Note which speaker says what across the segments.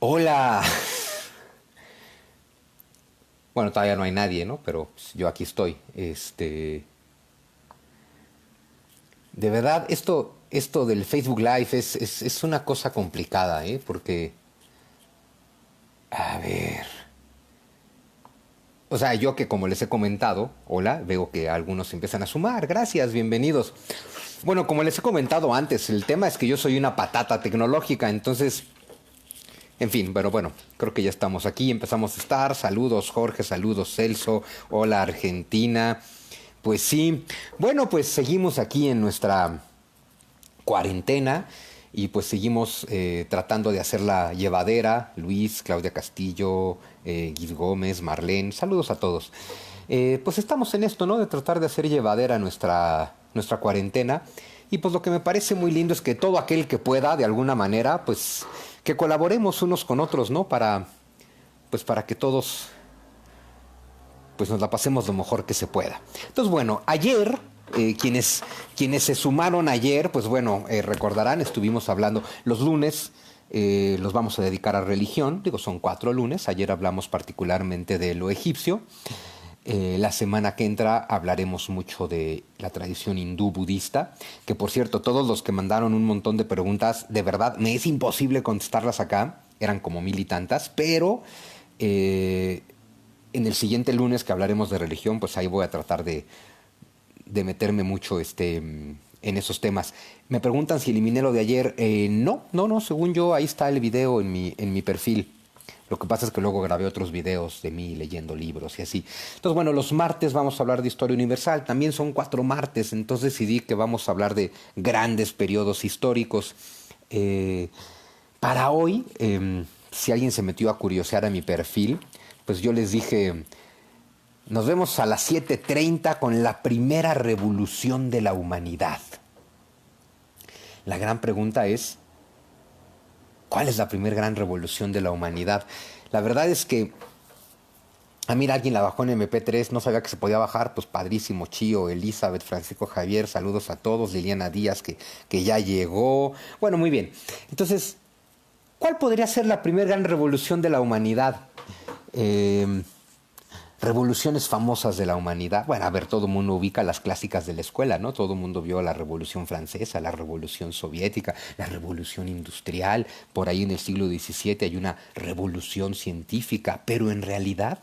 Speaker 1: Hola. Bueno, todavía no hay nadie, ¿no? Pero pues, yo aquí estoy. De verdad, esto del Facebook Live es una cosa complicada, ¿eh? Porque, a ver. O sea, yo que como les he comentado, hola, veo que algunos empiezan a sumar. Gracias, bienvenidos. Bueno, como les he comentado antes, el tema es que yo soy una patata tecnológica, entonces, en fin, pero bueno, creo que ya estamos aquí, empezamos a estar. Saludos Jorge, saludos Celso, hola Argentina. Pues sí, bueno, pues seguimos aquí en nuestra cuarentena y pues seguimos tratando de hacerla llevadera. Luis, Claudia Castillo, Guis Gómez, Marlene, saludos a todos. Pues estamos en esto, ¿no? De tratar de hacer llevadera nuestra cuarentena. Y pues lo que me parece muy lindo es que todo aquel que pueda, de alguna manera, pues que colaboremos unos con otros, ¿no? Pues para que todos pues nos la pasemos lo mejor que se pueda. Entonces, bueno, ayer, quienes se sumaron ayer, pues bueno, recordarán, estuvimos hablando los lunes. Los vamos a dedicar a religión, digo, son 4 lunes. Ayer hablamos particularmente de lo egipcio. La semana que entra hablaremos mucho de la tradición hindú budista, que por cierto, todos los que mandaron un montón de preguntas, de verdad, me es imposible contestarlas acá, eran como 1000 y tantas, pero eh, en el siguiente lunes que hablaremos de religión, pues ahí voy a tratar de meterme mucho en esos temas. Me preguntan si eliminé lo de ayer. No, según yo, ahí está el video en mi perfil. Lo que pasa es que luego grabé otros videos de mí leyendo libros y así. Entonces, bueno, los martes vamos a hablar de historia universal. También son 4 martes, entonces decidí que vamos a hablar de grandes periodos históricos. Eh, para hoy, si alguien se metió a curiosear a mi perfil, pues yo les dije, nos vemos a las 7:30 con la primera revolución de la humanidad. La gran pregunta es, ¿cuál es la primera gran revolución de la humanidad? La verdad es que mira, alguien la bajó en MP3, no sabía que se podía bajar, pues padrísimo, Chío, Elizabeth, Francisco Javier, saludos a todos, Liliana Díaz, que ya llegó. Bueno, muy bien. Entonces, ¿cuál podría ser la primera gran revolución de la humanidad? Eh, Revoluciones famosas de la humanidad. Bueno, a ver, todo el mundo ubica las clásicas de la escuela, ¿no? Todo el mundo vio la Revolución Francesa, la Revolución Soviética, la Revolución Industrial. Por ahí en el siglo XVII hay una revolución científica, pero en realidad,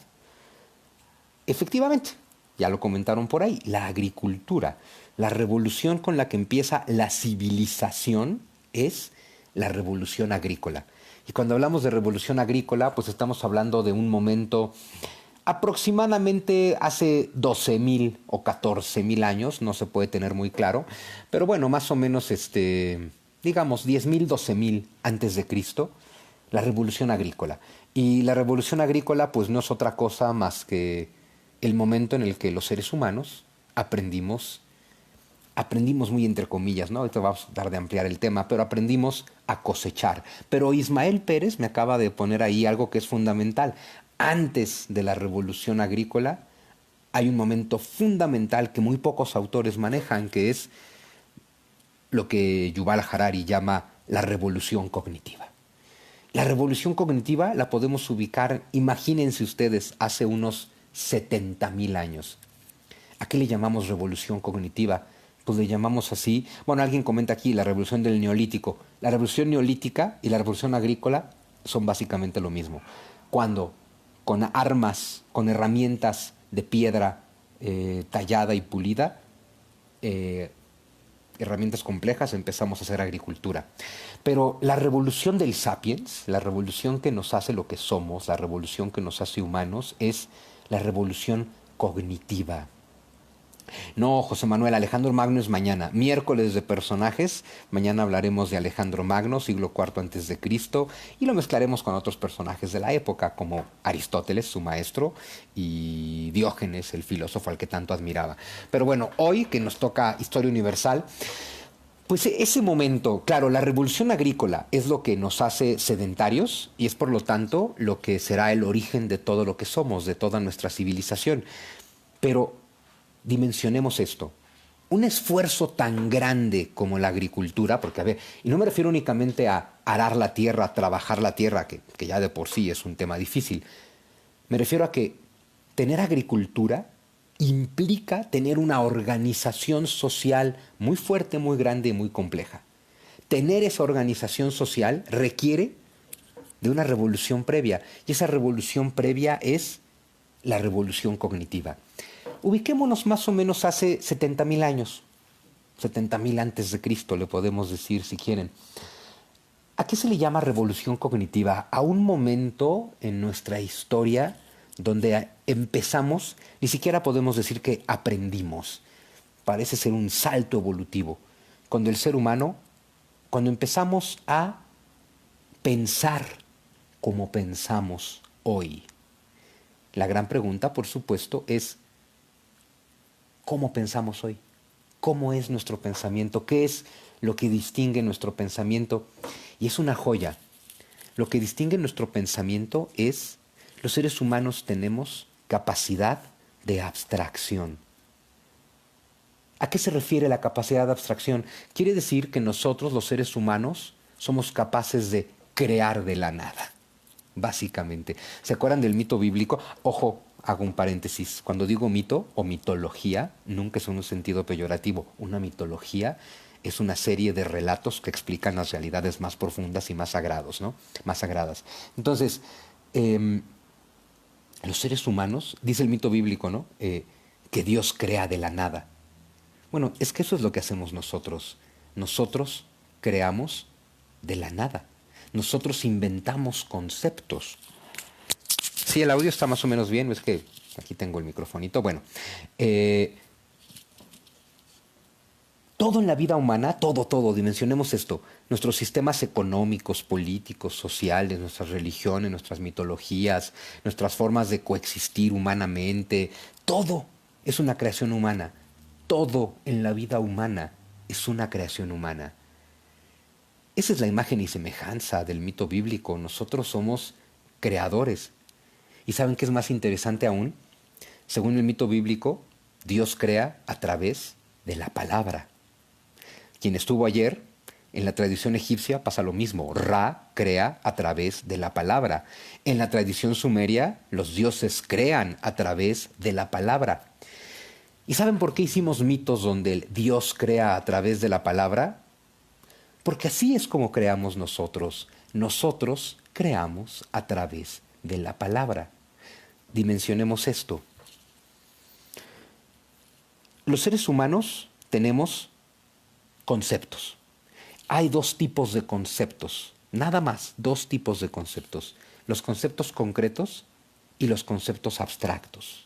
Speaker 1: efectivamente, ya lo comentaron por ahí, la agricultura, la revolución con la que empieza la civilización es la revolución agrícola. Y cuando hablamos de revolución agrícola, pues estamos hablando de un momento aproximadamente hace 12.000 o 14.000 años, no se puede tener muy claro, pero bueno, más o menos, digamos, 10.000, 12.000 antes de Cristo, la revolución agrícola. Y la revolución agrícola, pues no es otra cosa más que el momento en el que los seres humanos aprendimos muy entre comillas, ¿no? Ahorita vamos a tratar de ampliar el tema, pero aprendimos a cosechar. Pero Ismael Pérez me acaba de poner ahí algo que es fundamental. Antes de la revolución agrícola hay un momento fundamental que muy pocos autores manejan, que es lo que Yuval Harari llama la revolución cognitiva. La revolución cognitiva la podemos ubicar, imagínense ustedes, hace unos 70.000 años. ¿A qué le llamamos revolución cognitiva? Pues le llamamos así. Bueno, alguien comenta aquí la revolución del neolítico. La revolución neolítica y la revolución agrícola son básicamente lo mismo. Cuando con armas, con herramientas de piedra tallada y pulida, eh, herramientas complejas, empezamos a hacer agricultura. Pero la revolución del sapiens, la revolución que nos hace lo que somos, la revolución que nos hace humanos, es la revolución cognitiva. No, José Manuel, Alejandro Magno es mañana. Miércoles de personajes. Mañana hablaremos de Alejandro Magno, siglo IV antes de Cristo, y lo mezclaremos con otros personajes de la época, como Aristóteles, su maestro, y Diógenes, el filósofo al que tanto admiraba. Pero bueno, hoy que nos toca Historia Universal, pues ese momento, claro, la revolución agrícola es lo que nos hace sedentarios y es por lo tanto lo que será el origen de todo lo que somos, de toda nuestra civilización. Pero dimensionemos esto. un esfuerzo tan grande como la agricultura, porque a ver, y no me refiero únicamente a arar la tierra, a trabajar la tierra, que ya de por sí es un tema difícil, me refiero a que tener agricultura implica tener una organización social muy fuerte, muy grande y muy compleja. Tener esa organización social requiere de una revolución previa, y esa revolución previa es la revolución cognitiva. Ubiquémonos más o menos hace 70.000 años, 70.000 antes de Cristo, le podemos decir si quieren. ¿A qué se le llama revolución cognitiva? A un momento en nuestra historia donde empezamos, ni siquiera podemos decir que aprendimos. Parece ser un salto evolutivo. Cuando el ser humano, cuando empezamos a pensar como pensamos hoy. La gran pregunta, por supuesto, es ¿cómo pensamos hoy? ¿Cómo es nuestro pensamiento? ¿Qué es lo que distingue nuestro pensamiento? Y es una joya. Lo que distingue nuestro pensamiento es, los seres humanos tenemos capacidad de abstracción. ¿A qué se refiere la capacidad de abstracción? Quiere decir que nosotros, los seres humanos, somos capaces de crear de la nada, básicamente. ¿Se acuerdan del mito bíblico? Ojo, hago un paréntesis. Cuando digo mito o mitología, nunca es en un sentido peyorativo. Una mitología es una serie de relatos que explican las realidades más profundas y más sagrados, ¿no? Más sagradas. Entonces, los seres humanos, dice el mito bíblico, ¿no? Que Dios crea de la nada. Bueno, es que eso es lo que hacemos nosotros. Nosotros creamos de la nada. Nosotros inventamos conceptos. Sí, el audio está más o menos bien, es que aquí tengo el microfonito. Bueno, todo en la vida humana, todo, dimensionemos esto. Nuestros sistemas económicos, políticos, sociales, nuestras religiones, nuestras mitologías, nuestras formas de coexistir humanamente, todo es una creación humana. Todo en la vida humana es una creación humana. Esa es la imagen y semejanza del mito bíblico. Nosotros somos creadores. ¿Y saben qué es más interesante aún? Según el mito bíblico, Dios crea a través de la palabra. Quien estuvo ayer, en la tradición egipcia pasa lo mismo. Ra crea a través de la palabra. En la tradición sumeria, los dioses crean a través de la palabra. ¿Y saben por qué hicimos mitos donde el Dios crea a través de la palabra? Porque así es como creamos nosotros. Nosotros creamos a través de la palabra. Dimensionemos esto. Los seres humanos tenemos conceptos. Hay dos tipos de conceptos, nada más, dos tipos de conceptos. Los conceptos concretos y los conceptos abstractos.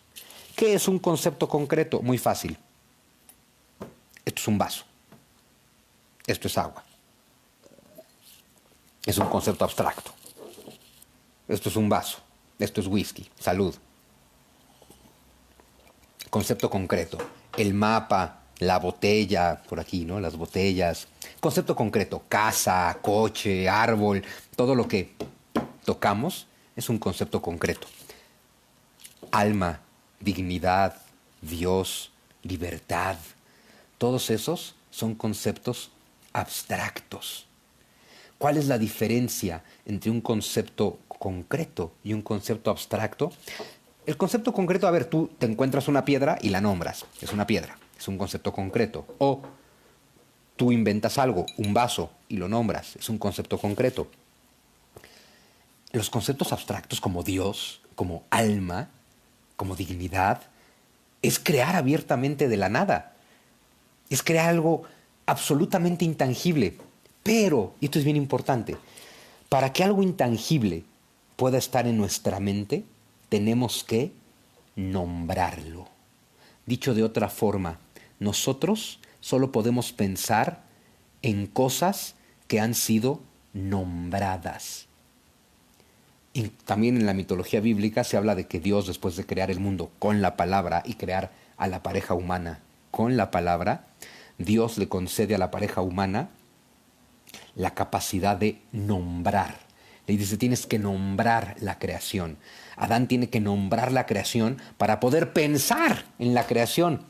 Speaker 1: ¿Qué es un concepto concreto? Muy fácil. Esto es un vaso. Esto es agua. Es un concepto abstracto. Esto es un vaso. Esto es whisky. Salud. Concepto concreto. El mapa, la botella, por aquí, ¿no? Las botellas. Concepto concreto. Casa, coche, árbol. Todo lo que tocamos es un concepto concreto. Alma, dignidad, Dios, libertad. Todos esos son conceptos abstractos. ¿Cuál es la diferencia entre un concepto concreto y un concepto abstracto? El concepto concreto, a ver, tú te encuentras una piedra y la nombras. Es una piedra, es un concepto concreto. O tú inventas algo, un vaso, y lo nombras. Es un concepto concreto. Los conceptos abstractos como Dios, como alma, como dignidad, es crear abiertamente de la nada. Es crear algo absolutamente intangible. Pero, y esto es bien importante, para que algo intangible pueda estar en nuestra mente, tenemos que nombrarlo. Dicho de otra forma, nosotros solo podemos pensar en cosas que han sido nombradas. Y también en la mitología bíblica se habla de que Dios, después de crear el mundo con la palabra y crear a la pareja humana con la palabra, Dios le concede a la pareja humana la capacidad de nombrar. Le dice, tienes que nombrar la creación. Adán tiene que nombrar la creación para poder pensar en la creación.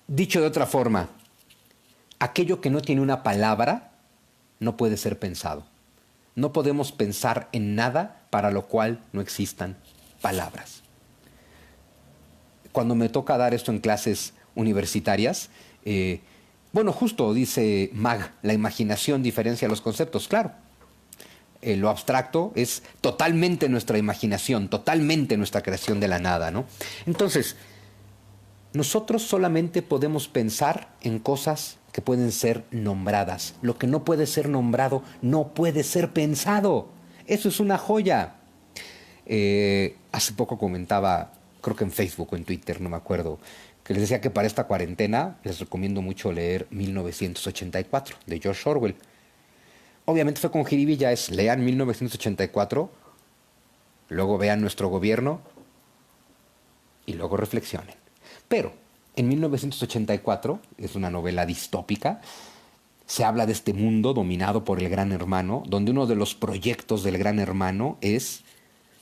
Speaker 1: Dicho de otra forma, aquello que no tiene una palabra no puede ser pensado. No podemos pensar en nada para lo cual no existan palabras. Cuando me toca dar esto en clases universitarias, bueno, justo dice Mag, la imaginación diferencia los conceptos, claro. Lo abstracto es totalmente nuestra imaginación, totalmente nuestra creación de la nada, ¿no? Entonces, nosotros solamente podemos pensar en cosas que pueden ser nombradas. Lo que no puede ser nombrado no puede ser pensado. Eso es una joya. Hace poco comentaba, creo que en Facebook o en Twitter, no me acuerdo, que les decía que para esta cuarentena les recomiendo mucho leer 1984 de George Orwell. Obviamente fue con jiribilla, es lean 1984, luego vean nuestro gobierno y luego reflexionen. Pero en 1984, es una novela distópica, se habla de este mundo dominado por el Gran Hermano, donde uno de los proyectos del Gran Hermano es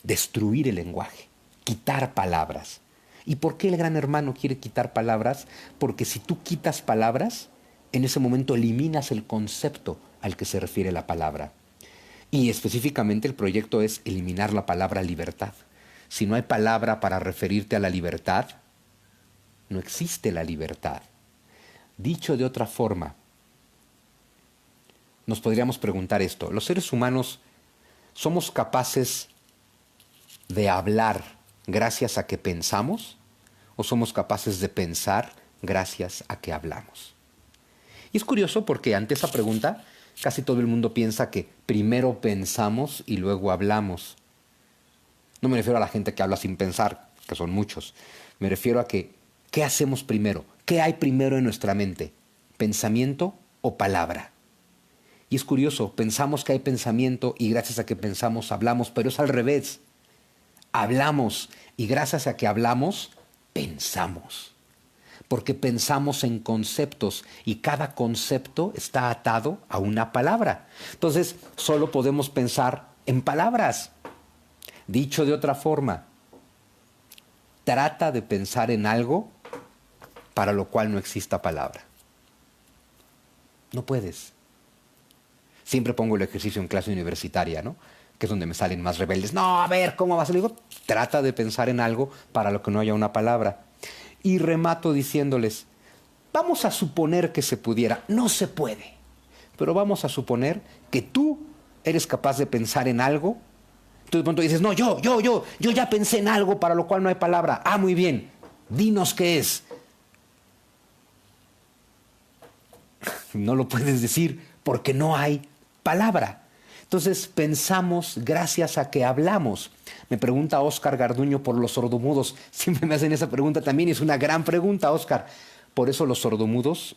Speaker 1: destruir el lenguaje, quitar palabras. ¿Y por qué el Gran Hermano quiere quitar palabras? Porque si tú quitas palabras, en ese momento eliminas el concepto al que se refiere la palabra. Y específicamente el proyecto es eliminar la palabra libertad. Si no hay palabra para referirte a la libertad, no existe la libertad. Dicho de otra forma, nos podríamos preguntar esto: ¿los seres humanos somos capaces de hablar gracias a que pensamos o somos capaces de pensar gracias a que hablamos? Y es curioso porque ante esa pregunta casi todo el mundo piensa que primero pensamos y luego hablamos. No me refiero a la gente que habla sin pensar, que son muchos. Me refiero a que, ¿qué hacemos primero? ¿Qué hay primero en nuestra mente? ¿Pensamiento o palabra? Y es curioso, pensamos que hay pensamiento y gracias a que pensamos hablamos, pero es al revés. Hablamos y gracias a que hablamos, pensamos. Porque pensamos en conceptos y cada concepto está atado a una palabra. Entonces, solo podemos pensar en palabras. Dicho de otra forma, trata de pensar en algo para lo cual no exista palabra. No puedes. Siempre pongo el ejercicio en clase universitaria, ¿no? Que es donde me salen más rebeldes. No, a ver, ¿cómo vas? Le digo, trata de pensar en algo para lo que no haya una palabra. Y remato diciéndoles, vamos a suponer que se pudiera. No se puede. Pero vamos a suponer que tú eres capaz de pensar en algo. Tú de pronto dices, no, yo ya pensé en algo para lo cual no hay palabra. Ah, muy bien. Dinos qué es. No lo puedes decir porque no hay palabra. Entonces pensamos gracias a que hablamos. Me pregunta Óscar Garduño por los sordomudos. Siempre me hacen esa pregunta también y es una gran pregunta, Óscar. Por eso los sordomudos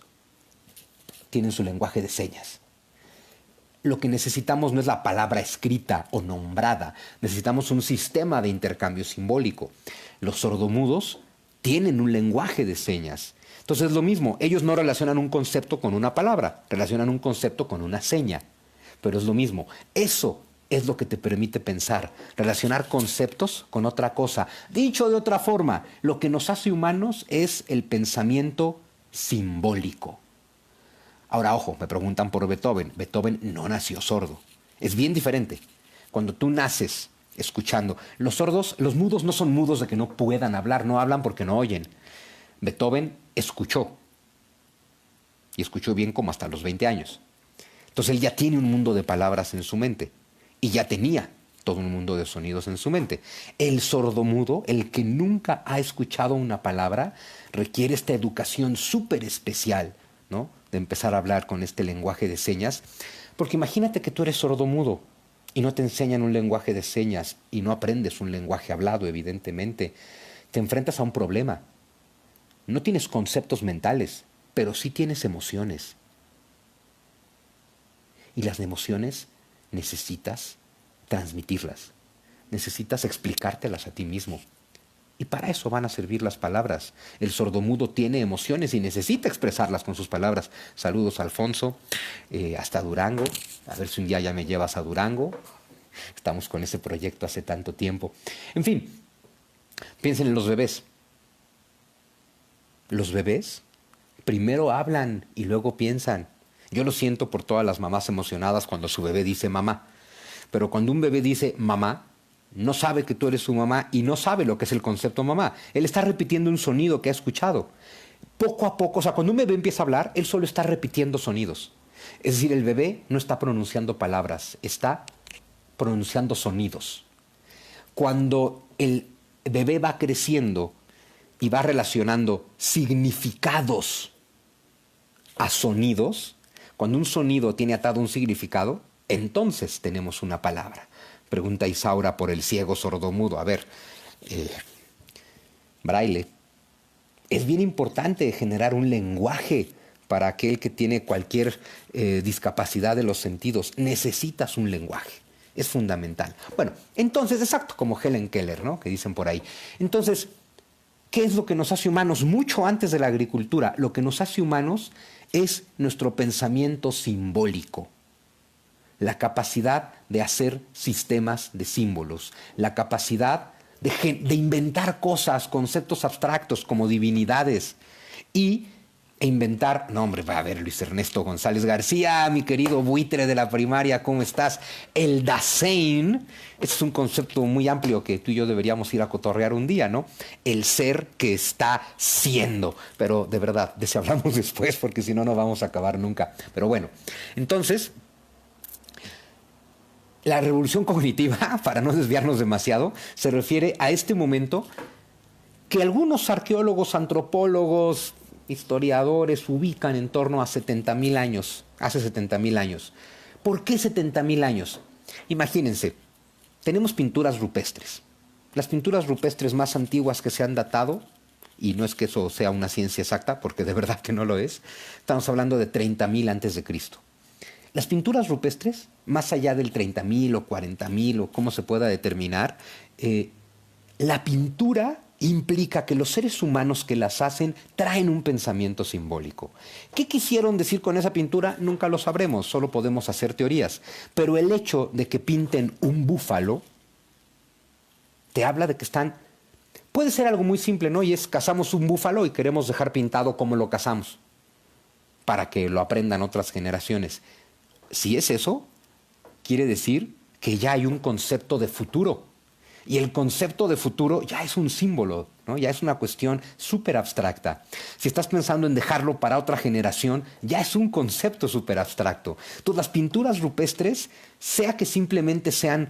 Speaker 1: tienen su lenguaje de señas. Lo que necesitamos no es la palabra escrita o nombrada. Necesitamos un sistema de intercambio simbólico. Los sordomudos tienen un lenguaje de señas. Entonces es lo mismo. Ellos no relacionan un concepto con una palabra. Relacionan un concepto con una seña. Pero es lo mismo. Eso es lo que te permite pensar, relacionar conceptos con otra cosa. Dicho de otra forma, lo que nos hace humanos es el pensamiento simbólico. Ahora, ojo, me preguntan por Beethoven. Beethoven no nació sordo. Es bien diferente. Cuando tú naces escuchando, los sordos, los mudos no son mudos de que no puedan hablar, no hablan porque no oyen. Beethoven escuchó. Y escuchó bien como hasta los 20 años. Entonces él ya tiene un mundo de palabras en su mente y ya tenía todo un mundo de sonidos en su mente. El sordomudo, el que nunca ha escuchado una palabra, requiere esta educación súper especial, ¿no? De empezar a hablar con este lenguaje de señas. Porque imagínate que tú eres sordomudo y no te enseñan un lenguaje de señas y no aprendes un lenguaje hablado, evidentemente. Te enfrentas a un problema. No tienes conceptos mentales, pero sí tienes emociones. Y las emociones necesitas transmitirlas, necesitas explicártelas a ti mismo. Y para eso van a servir las palabras. El sordomudo tiene emociones y necesita expresarlas con sus palabras. Saludos, Alfonso, hasta Durango. A ver si un día ya me llevas a Durango. Estamos con ese proyecto hace tanto tiempo. En fin, piensen en los bebés. Los bebés Primero hablan y luego piensan. Yo lo siento por todas las mamás emocionadas cuando su bebé dice mamá. Pero cuando un bebé dice mamá, no sabe que tú eres su mamá y no sabe lo que es el concepto mamá. Él está repitiendo un sonido que ha escuchado. Poco a poco, o sea, cuando un bebé empieza a hablar, él solo está repitiendo sonidos. Es decir, el bebé no está pronunciando palabras, está pronunciando sonidos. Cuando el bebé va creciendo y va relacionando significados a sonidos, cuando un sonido tiene atado un significado, entonces tenemos una palabra. Pregunta Isaura por el ciego sordomudo. A ver, braille. Es bien importante generar un lenguaje para aquel que tiene cualquier discapacidad de los sentidos. Necesitas un lenguaje. Es fundamental. Bueno, entonces, exacto, como Helen Keller, ¿no? Que dicen por ahí. Entonces, ¿qué es lo que nos hace humanos? Mucho antes de la agricultura, lo que nos hace humanos es nuestro pensamiento simbólico. La capacidad de hacer sistemas de símbolos. La capacidad de inventar cosas, conceptos abstractos como divinidades. E inventar, no hombre, va a ver Luis Ernesto González García, mi querido buitre de la primaria, ¿cómo estás? El Dasein, este es un concepto muy amplio que tú y yo deberíamos ir a cotorrear un día, ¿no? El ser que está siendo, pero de verdad, de si hablamos después, porque si no, no vamos a acabar nunca. Pero bueno, entonces, la revolución cognitiva, para no desviarnos demasiado, se refiere a este momento que algunos arqueólogos, antropólogos, historiadores ubican en torno a 70,000 años, hace 70,000 años. ¿Por qué 70,000 años? Imagínense, tenemos pinturas rupestres. Las pinturas rupestres más antiguas que se han datado, y no es que eso sea una ciencia exacta, porque de verdad que no lo es, estamos hablando de 30,000 antes de Cristo. Las pinturas rupestres, más allá del 30,000 o 40,000 o cómo se pueda determinar, la pintura implica que los seres humanos que las hacen traen un pensamiento simbólico. ¿Qué quisieron decir con esa pintura? Nunca lo sabremos, solo podemos hacer teorías. Pero el hecho de que pinten un búfalo te habla de que están... Puede ser algo muy simple, ¿no? Y es, cazamos un búfalo y queremos dejar pintado como lo cazamos, para que lo aprendan otras generaciones. Si es eso, quiere decir que ya hay un concepto de futuro. Y el concepto de futuro ya es un símbolo, ¿no? Ya es una cuestión súper abstracta. Si estás pensando en dejarlo para otra generación, ya es un concepto súper abstracto. Entonces, las pinturas rupestres, sea que simplemente sean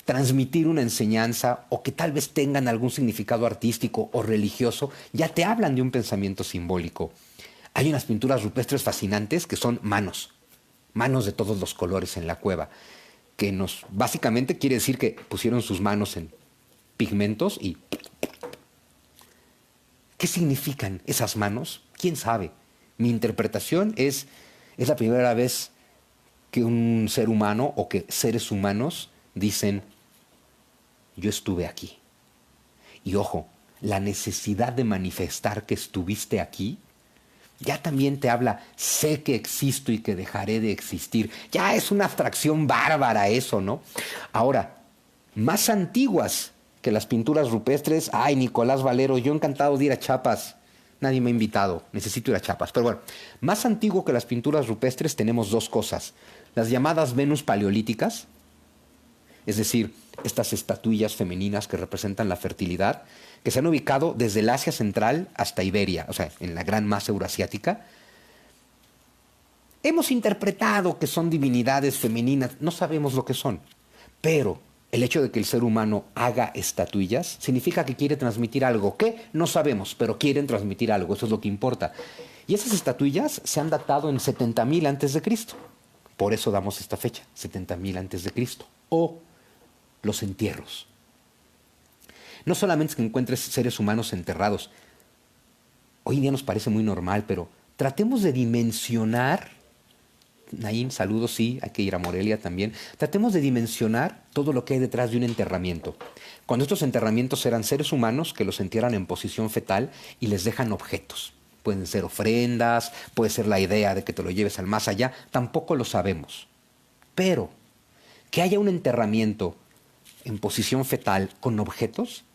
Speaker 1: transmitir una enseñanza o que tal vez tengan algún significado artístico o religioso, ya te hablan de un pensamiento simbólico. Hay unas pinturas rupestres fascinantes que son manos de todos los colores en la cueva, que básicamente quiere decir que pusieron sus manos en pigmentos y... ¿Qué significan esas manos? ¿Quién sabe? Mi interpretación es la primera vez que un ser humano o que seres humanos dicen, yo estuve aquí. Y ojo, la necesidad de manifestar que estuviste aquí ya también te habla, sé que existo y que dejaré de existir. Ya es una abstracción bárbara eso, ¿no? Ahora, más antiguas que las pinturas rupestres, ay, Nicolás Valero, yo encantado de ir a Chiapas. Nadie me ha invitado, necesito ir a Chiapas. Pero bueno, más antiguo que las pinturas rupestres tenemos dos cosas. Las llamadas Venus paleolíticas, es decir, estas estatuillas femeninas que representan la fertilidad, que se han ubicado desde el Asia Central hasta Iberia, o sea, en la gran masa euroasiática. Hemos interpretado que son divinidades femeninas, no sabemos lo que son, pero el hecho de que el ser humano haga estatuillas significa que quiere transmitir algo, que no sabemos, pero quieren transmitir algo, eso es lo que importa. Y esas estatuillas se han datado en 70,000 antes de Cristo. Por eso damos esta fecha, 70,000 antes de Cristo. O los entierros. No solamente es que encuentres seres humanos enterrados. Hoy en día nos parece muy normal, pero tratemos de dimensionar, Naim, saludos, sí, hay que ir a Morelia también. Tratemos de dimensionar todo lo que hay detrás de un enterramiento. Cuando estos enterramientos eran seres humanos que los entierran en posición fetal y les dejan objetos. Pueden ser ofrendas, puede ser la idea de que te lo lleves al más allá, tampoco lo sabemos. Pero que haya un enterramiento en posición fetal con objetos,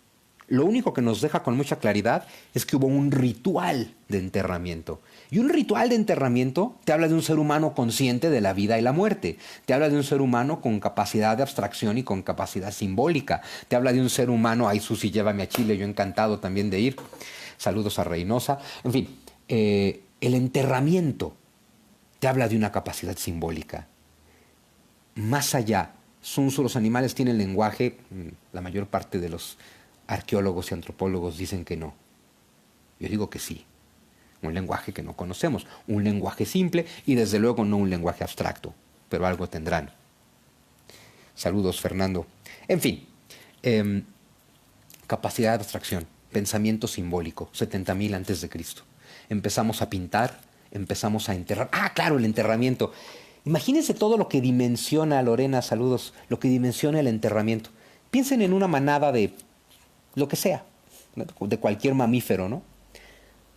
Speaker 1: Lo único que nos deja con mucha claridad es que hubo un ritual de enterramiento. Y un ritual de enterramiento te habla de un ser humano consciente de la vida y la muerte. Te habla de un ser humano con capacidad de abstracción y con capacidad simbólica. Te habla de un ser humano, ay Susi, llévame a Chile, yo encantado también de ir. Saludos a Reynosa. En fin, el enterramiento te habla de una capacidad simbólica. Más allá, los animales tienen lenguaje, la mayor parte de los arqueólogos y antropólogos dicen que no. Yo digo que sí. Un lenguaje que no conocemos, un lenguaje simple y desde luego no un lenguaje abstracto, pero algo tendrán. Saludos, Fernando. En fin, capacidad de abstracción, pensamiento simbólico, 70.000 antes de Cristo. Empezamos a pintar, empezamos a enterrar. Ah, claro, el enterramiento. Imagínense todo lo que dimensiona, Lorena, saludos, lo que dimensiona el enterramiento. Piensen en una manada de lo que sea, de cualquier mamífero, ¿no?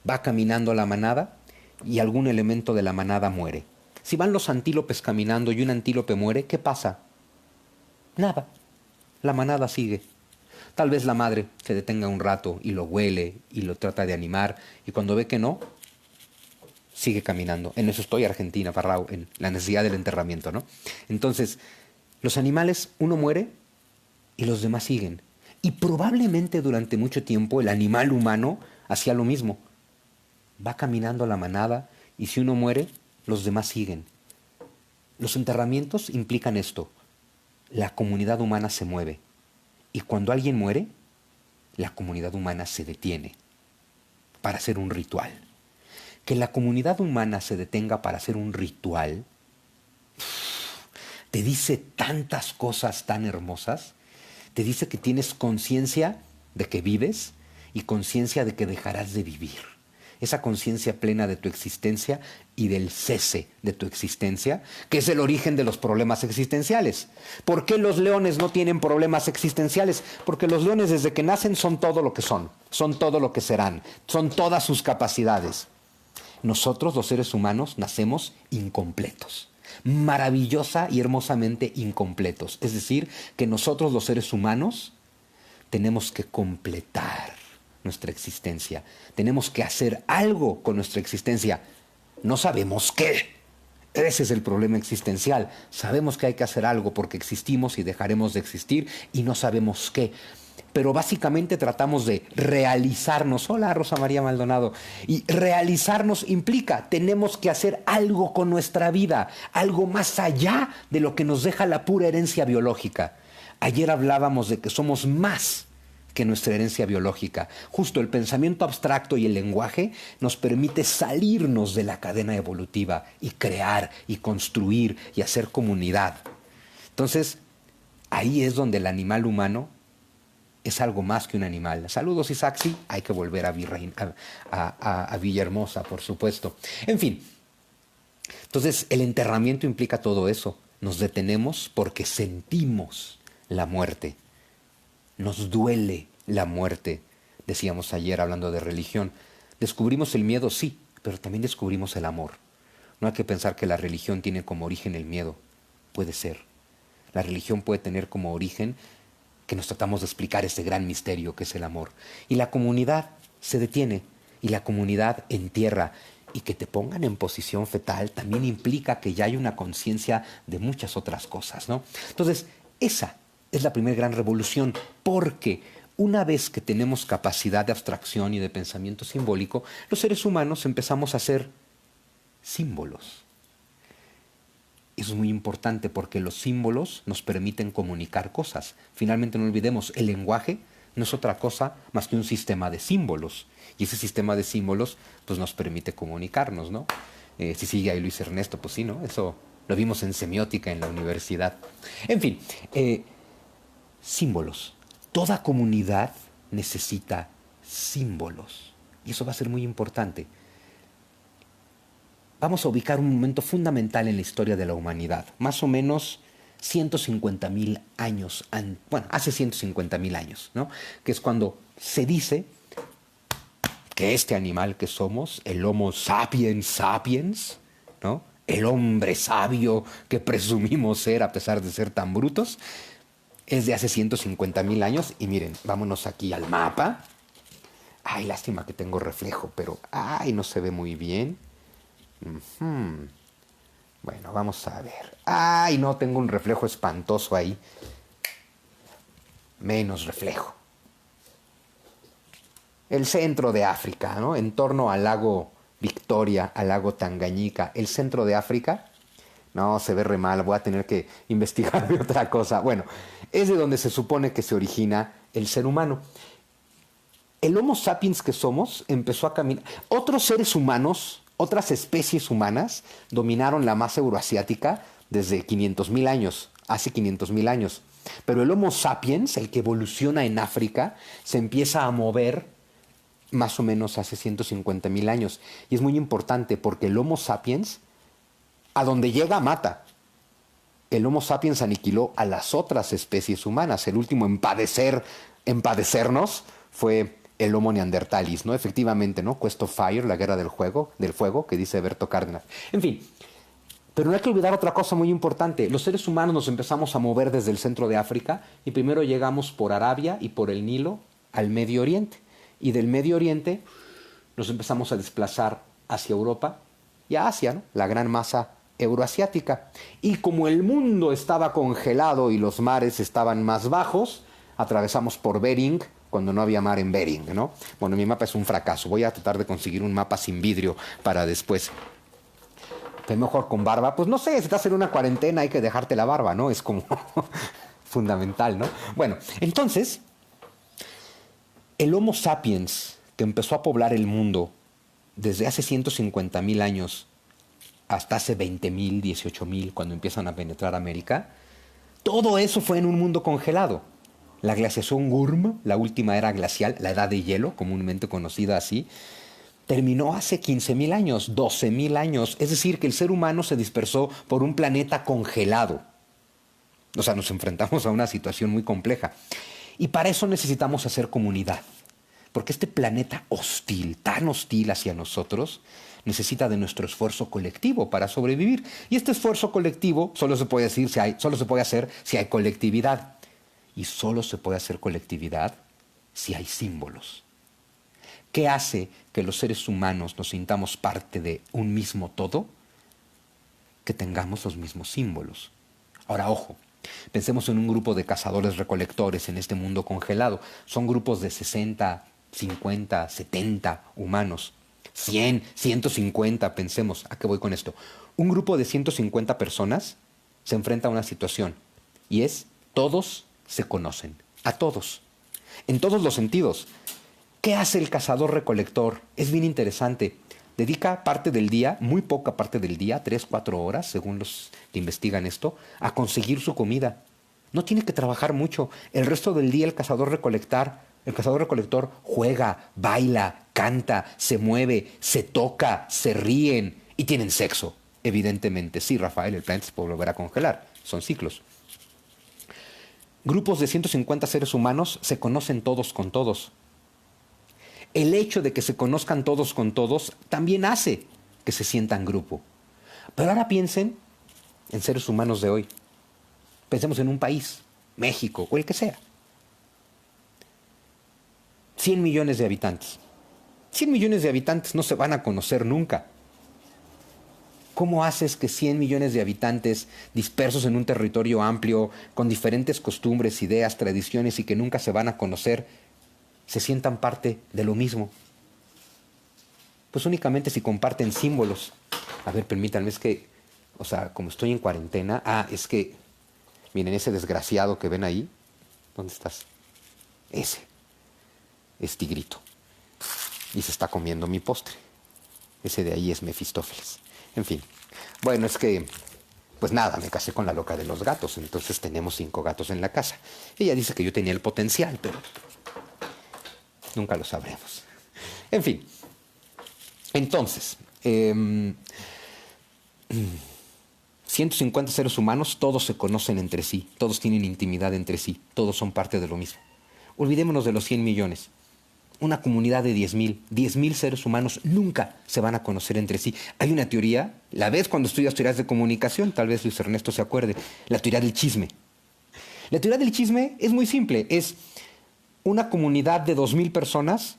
Speaker 1: Va caminando la manada y algún elemento de la manada muere. Si van los antílopes caminando y un antílope muere, ¿qué pasa? Nada. La manada sigue. Tal vez la madre se detenga un rato y lo huele y lo trata de animar y cuando ve que no, sigue caminando. En eso estoy, Argentina, Farrao, en la necesidad del enterramiento, ¿no? Entonces, los animales, uno muere y los demás siguen. Y probablemente durante mucho tiempo el animal humano hacía lo mismo. Va caminando la manada y si uno muere, los demás siguen. Los enterramientos implican esto. La comunidad humana se mueve. Y cuando alguien muere, la comunidad humana se detiene para hacer un ritual. Que la comunidad humana se detenga para hacer un ritual te dice tantas cosas tan hermosas. Te dice que tienes conciencia de que vives y conciencia de que dejarás de vivir. Esa conciencia plena de tu existencia y del cese de tu existencia, que es el origen de los problemas existenciales. ¿Por qué los leones no tienen problemas existenciales? Porque los leones desde que nacen son todo lo que son todo lo que serán, son todas sus capacidades. Nosotros, los seres humanos, nacemos incompletos, maravillosa y hermosamente incompletos. Es decir, que nosotros, los seres humanos, tenemos que completar nuestra existencia. Tenemos que hacer algo con nuestra existencia. No sabemos qué. Ese es el problema existencial. Sabemos que hay que hacer algo porque existimos y dejaremos de existir y no sabemos qué. Pero básicamente tratamos de realizarnos. Hola, Rosa María Maldonado. Y realizarnos implica, tenemos que hacer algo con nuestra vida, algo más allá de lo que nos deja la pura herencia biológica. Ayer hablábamos de que somos más que nuestra herencia biológica. Justo el pensamiento abstracto y el lenguaje nos permite salirnos de la cadena evolutiva y crear y construir y hacer comunidad. Entonces, ahí es donde el animal humano es algo más que un animal. Saludos, Isaac. Sí, hay que volver a Villahermosa, por supuesto. En fin, entonces el enterramiento implica todo eso. Nos detenemos porque sentimos la muerte. Nos duele la muerte, decíamos ayer hablando de religión. Descubrimos el miedo, sí, pero también descubrimos el amor. No hay que pensar que la religión tiene como origen el miedo. Puede ser. La religión puede tener como origen que nos tratamos de explicar ese gran misterio que es el amor. Y la comunidad se detiene y la comunidad entierra. Y que te pongan en posición fetal también implica que ya hay una conciencia de muchas otras cosas, ¿no? Entonces, esa es la primera gran revolución, porque una vez que tenemos capacidad de abstracción y de pensamiento simbólico, los seres humanos empezamos a hacer símbolos. Eso es muy importante porque los símbolos nos permiten comunicar cosas. Finalmente, no olvidemos, el lenguaje no es otra cosa más que un sistema de símbolos. Y ese sistema de símbolos pues, nos permite comunicarnos, ¿no? Si sigue ahí Luis Ernesto, pues sí, ¿no? Eso lo vimos en semiótica en la universidad. En fin, símbolos. Toda comunidad necesita símbolos. Y eso va a ser muy importante. Vamos a ubicar un momento fundamental en la historia de la humanidad. Más o menos 150.000 años, hace 150.000 años, ¿no? Que es cuando se dice que este animal que somos, el Homo sapiens sapiens, ¿no? El hombre sabio que presumimos ser a pesar de ser tan brutos, es de hace 150,000 años. Y miren, vámonos aquí al mapa. Ay, lástima que tengo reflejo, pero ay, no se ve muy bien. Ujú. Bueno, vamos a ver. Ay, no, tengo un reflejo espantoso ahí. Menos reflejo. El centro de África, ¿no? En torno al lago Victoria, al lago Tangañica. El centro de África. No, se ve re mal, voy a tener que investigarme otra cosa. Bueno, es de donde se supone que se origina el ser humano. El Homo sapiens que somos empezó a caminar. Otros seres humanos, otras especies humanas, dominaron la masa euroasiática desde 500,000 años, hace 500,000 años. Pero el Homo sapiens, el que evoluciona en África, se empieza a mover más o menos hace 150,000 años. Y es muy importante porque el Homo sapiens, a donde llega, mata. El Homo sapiens aniquiló a las otras especies humanas. El último en padecernos fue el Homo neanderthalis, ¿no? Efectivamente, ¿no? Quest of Fire, la guerra del fuego, que dice Berto Cárdenas. En fin, pero no hay que olvidar otra cosa muy importante. Los seres humanos nos empezamos a mover desde el centro de África y primero llegamos por Arabia y por el Nilo al Medio Oriente. Y del Medio Oriente nos empezamos a desplazar hacia Europa y a Asia, ¿no? La gran masa euroasiática. Y como el mundo estaba congelado y los mares estaban más bajos, atravesamos por Bering cuando no había mar en Bering, ¿no? Bueno, mi mapa es un fracaso. Voy a tratar de conseguir un mapa sin vidrio para después. ¿Qué mejor con barba? Pues no sé, si estás en una cuarentena hay que dejarte la barba, ¿no? Es como fundamental, ¿no? Bueno, entonces, el Homo sapiens que empezó a poblar el mundo desde hace 150,000 años hasta hace 20,000, 18,000, cuando empiezan a penetrar América, todo eso fue en un mundo congelado. La glaciación Gurm, la última era glacial, la edad de hielo, comúnmente conocida así, terminó hace 15,000 años, 12,000 años. Es decir, que el ser humano se dispersó por un planeta congelado. O sea, nos enfrentamos a una situación muy compleja. Y para eso necesitamos hacer comunidad. Porque este planeta hostil, tan hostil hacia nosotros, necesita de nuestro esfuerzo colectivo para sobrevivir. Y este esfuerzo colectivo solo se puede hacer si hay colectividad. Y solo se puede hacer colectividad si hay símbolos. ¿Qué hace que los seres humanos nos sintamos parte de un mismo todo? Que tengamos los mismos símbolos. Ahora, ojo, pensemos en un grupo de cazadores-recolectores en este mundo congelado. Son grupos de 60, 50, 70 humanos. 100, 150, pensemos. ¿A qué voy con esto? Un grupo de 150 personas se enfrenta a una situación y es todos se conocen, a todos, en todos los sentidos. ¿Qué hace el cazador-recolector? Es bien interesante. Dedica parte del día, muy poca parte del día, 3, 4 horas, según los que investigan esto, a conseguir su comida. No tiene que trabajar mucho. El resto del día el cazador-recolector juega, baila, canta, se mueve, se toca, se ríen y tienen sexo. Evidentemente, sí, Rafael, el planeta se puede volver a congelar. Son ciclos. Grupos de 150 seres humanos se conocen todos con todos. El hecho de que se conozcan todos con todos también hace que se sientan grupo. Pero ahora piensen en seres humanos de hoy. Pensemos en un país, México o el que sea. 100 millones de habitantes. 100 millones de habitantes no se van a conocer nunca. ¿Cómo haces que 100 millones de habitantes dispersos en un territorio amplio, con diferentes costumbres, ideas, tradiciones y que nunca se van a conocer, se sientan parte de lo mismo? Pues únicamente si comparten símbolos. A ver, permítanme, es que, como estoy en cuarentena, es que, miren, ese desgraciado que ven ahí, ¿dónde estás? Ese, es Tigrito. Y se está comiendo mi postre. Ese de ahí es Mefistófeles. En fin, bueno, es que, pues nada, me casé con la loca de los gatos, entonces tenemos 5 gatos en la casa. Ella dice que yo tenía el potencial, pero nunca lo sabremos. En fin, entonces, 150 seres humanos, todos se conocen entre sí, todos tienen intimidad entre sí, todos son parte de lo mismo. Olvidémonos de los 100 millones. Una comunidad de 10,000 seres humanos nunca se van a conocer entre sí. Hay una teoría, la ves cuando estudias teorías de comunicación, tal vez Luis Ernesto se acuerde, la teoría del chisme. La teoría del chisme es muy simple. Es una comunidad de 2000 personas.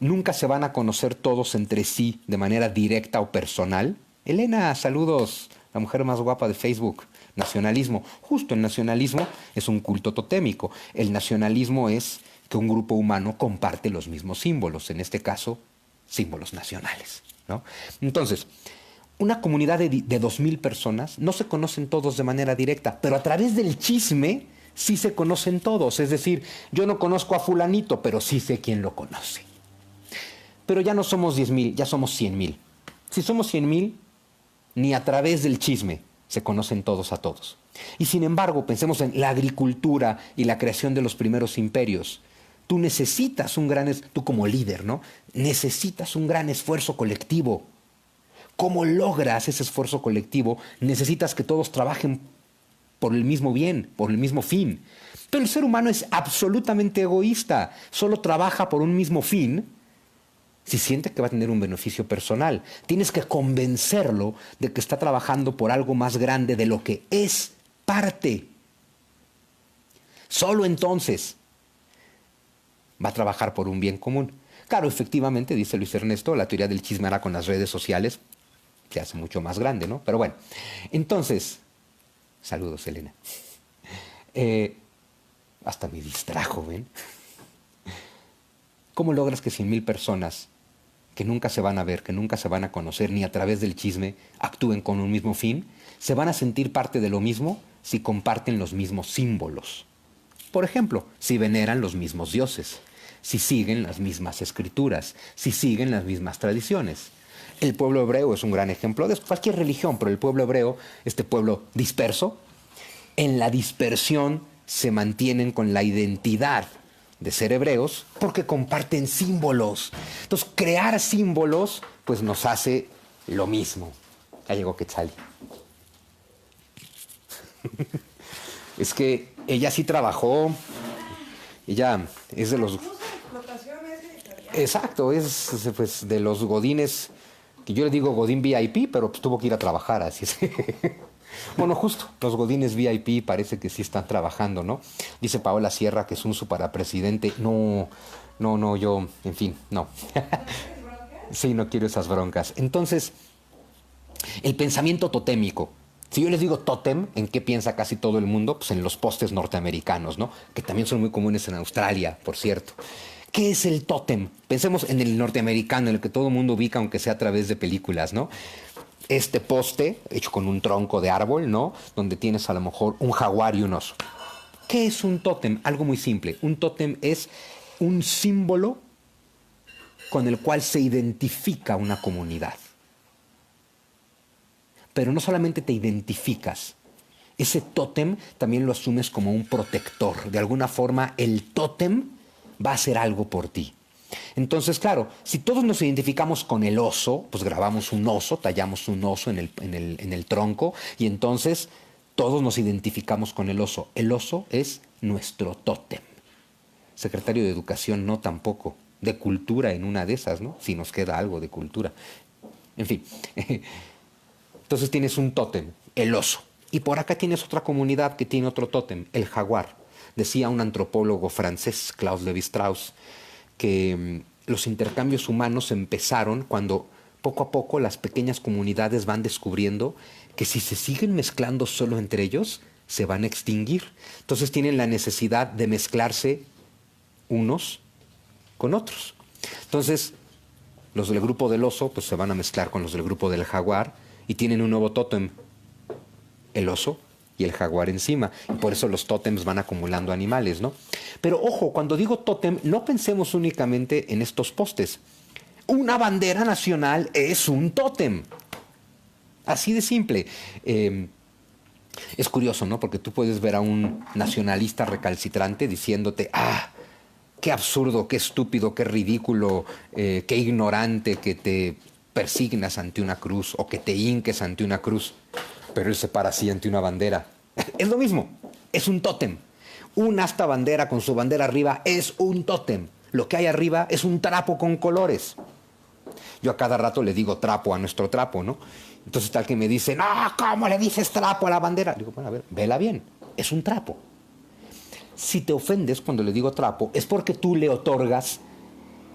Speaker 1: Nunca se van a conocer todos entre sí de manera directa o personal. Elena, saludos, la mujer más guapa de Facebook. Nacionalismo. Justo el nacionalismo es un culto totémico. El nacionalismo es que un grupo humano comparte los mismos símbolos, en este caso, símbolos nacionales, ¿no? Entonces, una comunidad de 2000 personas no se conocen todos de manera directa, pero a través del chisme sí se conocen todos. Es decir, yo no conozco a fulanito, pero sí sé quién lo conoce. Pero ya no somos 10,000, ya somos 100,000. Si somos 100,000, ni a través del chisme se conocen todos a todos. Y sin embargo, pensemos en la agricultura y la creación de los primeros imperios. Tú necesitas tú como líder, ¿no? Necesitas un gran esfuerzo colectivo. ¿Cómo logras ese esfuerzo colectivo? Necesitas que todos trabajen por el mismo bien, por el mismo fin. Pero el ser humano es absolutamente egoísta. Solo trabaja por un mismo fin si siente que va a tener un beneficio personal. Tienes que convencerlo de que está trabajando por algo más grande de lo que es parte. Solo entonces va a trabajar por un bien común. Claro, efectivamente, dice Luis Ernesto, la teoría del chisme ahora con las redes sociales se hace mucho más grande, ¿no? Pero bueno, entonces, saludos, Elena. Hasta me distrajo, ¿ven? ¿Cómo logras que 100,000 personas que nunca se van a ver, que nunca se van a conocer, ni a través del chisme, actúen con un mismo fin? Se van a sentir parte de lo mismo si comparten los mismos símbolos. Por ejemplo, si veneran los mismos dioses, si siguen las mismas escrituras, si siguen las mismas tradiciones. El pueblo hebreo es un gran ejemplo de cualquier religión, pero el pueblo hebreo, este pueblo disperso, en la dispersión se mantienen con la identidad de ser hebreos porque comparten símbolos. Entonces, crear símbolos pues nos hace lo mismo. Ya llegó Quetzali. Es que ella sí trabajó, ella es de los... Exacto, es pues, de los godines, que yo le digo godín VIP, pero pues, tuvo que ir a trabajar, así es. Bueno, justo, los godines VIP parece que sí están trabajando, ¿no? Dice Paola Sierra que es un superapresidente. No, yo, en fin, no. Sí, no quiero esas broncas. Entonces, el pensamiento totémico. Si yo les digo tótem, ¿en qué piensa casi todo el mundo? Pues en los postes norteamericanos, ¿no? Que también son muy comunes en Australia, por cierto. ¿Qué es el tótem? Pensemos en el norteamericano, en el que todo el mundo ubica, aunque sea a través de películas, ¿no? Este poste, hecho con un tronco de árbol, ¿no? Donde tienes a lo mejor un jaguar y un oso. ¿Qué es un tótem? Algo muy simple. Un tótem es un símbolo con el cual se identifica una comunidad. Pero no solamente te identificas, ese tótem también lo asumes como un protector. De alguna forma, el tótem va a hacer algo por ti. Entonces, claro, si todos nos identificamos con el oso, pues grabamos un oso, tallamos un oso en el tronco y entonces todos nos identificamos con el oso. El oso es nuestro tótem. Secretario de Educación, no tampoco. De cultura en una de esas, ¿no? Si nos queda algo de cultura. En fin. Entonces tienes un tótem, el oso. Y por acá tienes otra comunidad que tiene otro tótem, el jaguar. Decía un antropólogo francés, Claude Lévi-Strauss, que los intercambios humanos empezaron cuando poco a poco las pequeñas comunidades van descubriendo que si se siguen mezclando solo entre ellos, se van a extinguir. Entonces tienen la necesidad de mezclarse unos con otros. Entonces, los del grupo del oso pues se van a mezclar con los del grupo del jaguar y tienen un nuevo tótem, el oso y el jaguar encima. Y por eso los tótems van acumulando animales, ¿no? Pero ojo, cuando digo tótem, no pensemos únicamente en estos postes. Una bandera nacional es un tótem. Así de simple. Es curioso, ¿no? Porque tú puedes ver a un nacionalista recalcitrante diciéndote, qué absurdo, qué estúpido, qué ridículo, qué ignorante que te persignas ante una cruz o que te hinques ante una cruz. Pero él se para así ante una bandera. Es lo mismo, es un tótem. Un asta bandera con su bandera arriba es un tótem. Lo que hay arriba es un trapo con colores. Yo a cada rato le digo trapo a nuestro trapo, ¿no? Entonces tal que me dice, no, ¿cómo le dices trapo a la bandera? Digo, bueno, a ver, vela bien, es un trapo. Si te ofendes cuando le digo trapo, es porque tú le otorgas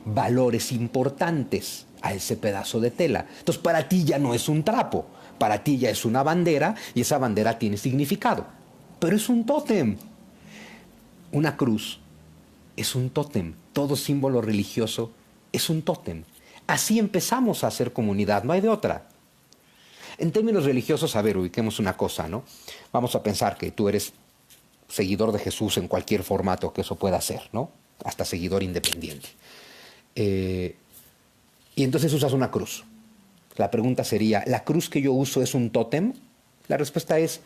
Speaker 1: valores importantes a ese pedazo de tela. Entonces, para ti ya no es un trapo, para ti ya es una bandera y esa bandera tiene significado. Pero es un tótem. Una cruz es un tótem. Todo símbolo religioso es un tótem. Así empezamos a hacer comunidad, no hay de otra. En términos religiosos, a ver, ubiquemos una cosa, ¿no? Vamos a pensar que tú eres seguidor de Jesús en cualquier formato que eso pueda ser, ¿no? Hasta seguidor independiente. Y entonces usas una cruz. La pregunta sería, ¿la cruz que yo uso es un tótem? La respuesta es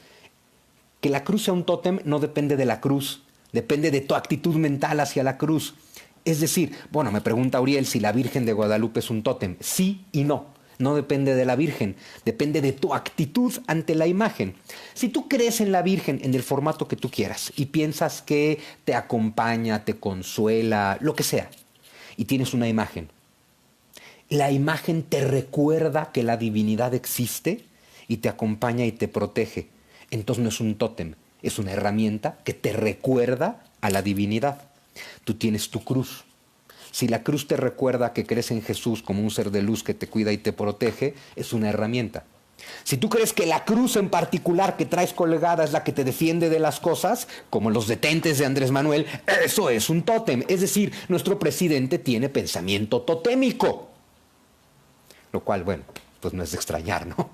Speaker 1: que la cruz sea un tótem no depende de la cruz, depende de tu actitud mental hacia la cruz. Es decir, bueno, me pregunta Uriel si la Virgen de Guadalupe es un tótem. Sí y no. No depende de la Virgen, depende de tu actitud ante la imagen. Si tú crees en la Virgen en el formato que tú quieras y piensas que te acompaña, te consuela, lo que sea, y tienes una imagen, la imagen te recuerda que la divinidad existe y te acompaña y te protege. Entonces no es un tótem, es una herramienta que te recuerda a la divinidad. Tú tienes tu cruz. Si la cruz te recuerda que crees en Jesús como un ser de luz que te cuida y te protege, es una herramienta. Si tú crees que la cruz en particular que traes colgada es la que te defiende de las cosas, como los detentes de Andrés Manuel, eso es un tótem. Es decir, nuestro presidente tiene pensamiento totémico. Lo cual, bueno, pues no es de extrañar, ¿no?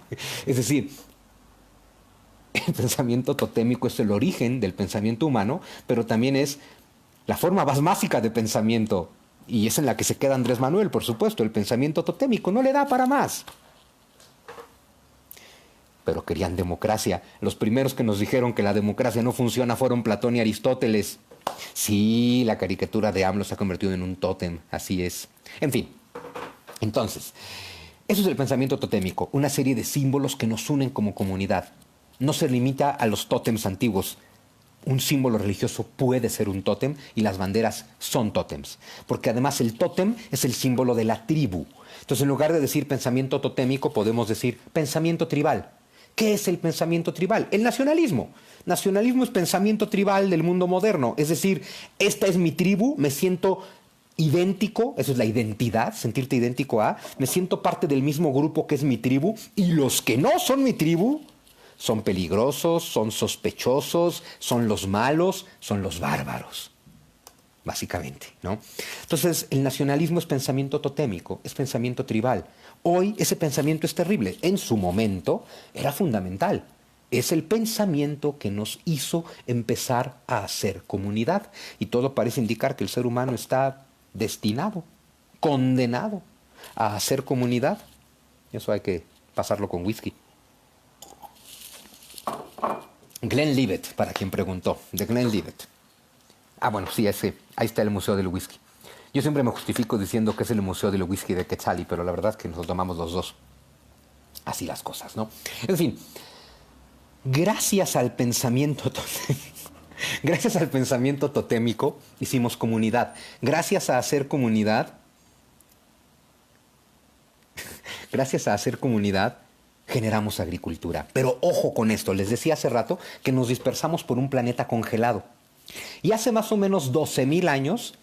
Speaker 1: Es decir, el pensamiento totémico es el origen del pensamiento humano, pero también es la forma más básica de pensamiento. Y es en la que se queda Andrés Manuel, por supuesto. El pensamiento totémico no le da para más. Pero querían democracia. Los primeros que nos dijeron que la democracia no funciona fueron Platón y Aristóteles. Sí, la caricatura de AMLO se ha convertido en un tótem. Así es. En fin. Entonces, eso es el pensamiento totémico. Una serie de símbolos que nos unen como comunidad. No se limita a los tótems antiguos. Un símbolo religioso puede ser un tótem y las banderas son tótems. Porque además el tótem es el símbolo de la tribu. Entonces, en lugar de decir pensamiento totémico, podemos decir pensamiento tribal. ¿Qué es el pensamiento tribal? El nacionalismo. Nacionalismo es pensamiento tribal del mundo moderno. Es decir, esta es mi tribu, me siento idéntico, eso es la identidad, sentirte idéntico a, me siento parte del mismo grupo que es mi tribu, y los que no son mi tribu son peligrosos, son sospechosos, son los malos, son los bárbaros, básicamente, ¿no? Entonces, el nacionalismo es pensamiento totémico, es pensamiento tribal. Hoy ese pensamiento es terrible. En su momento era fundamental. Es el pensamiento que nos hizo empezar a hacer comunidad. Y todo parece indicar que el ser humano está destinado, condenado a hacer comunidad. Eso hay que pasarlo con whisky. Glenlivet, para quien preguntó, de Glenlivet. Ah, bueno, sí, ese. Ahí está el Museo del Whisky. Yo siempre me justifico diciendo que es el Museo del Whisky de Quetzali, pero la verdad es que nos tomamos los dos. Así las cosas, ¿no? En fin, gracias al pensamiento gracias al pensamiento totémico hicimos comunidad. Gracias a hacer comunidad, gracias a hacer comunidad, generamos agricultura. Pero ojo con esto, les decía hace rato que nos dispersamos por un planeta congelado. Y hace más o menos 12.000 años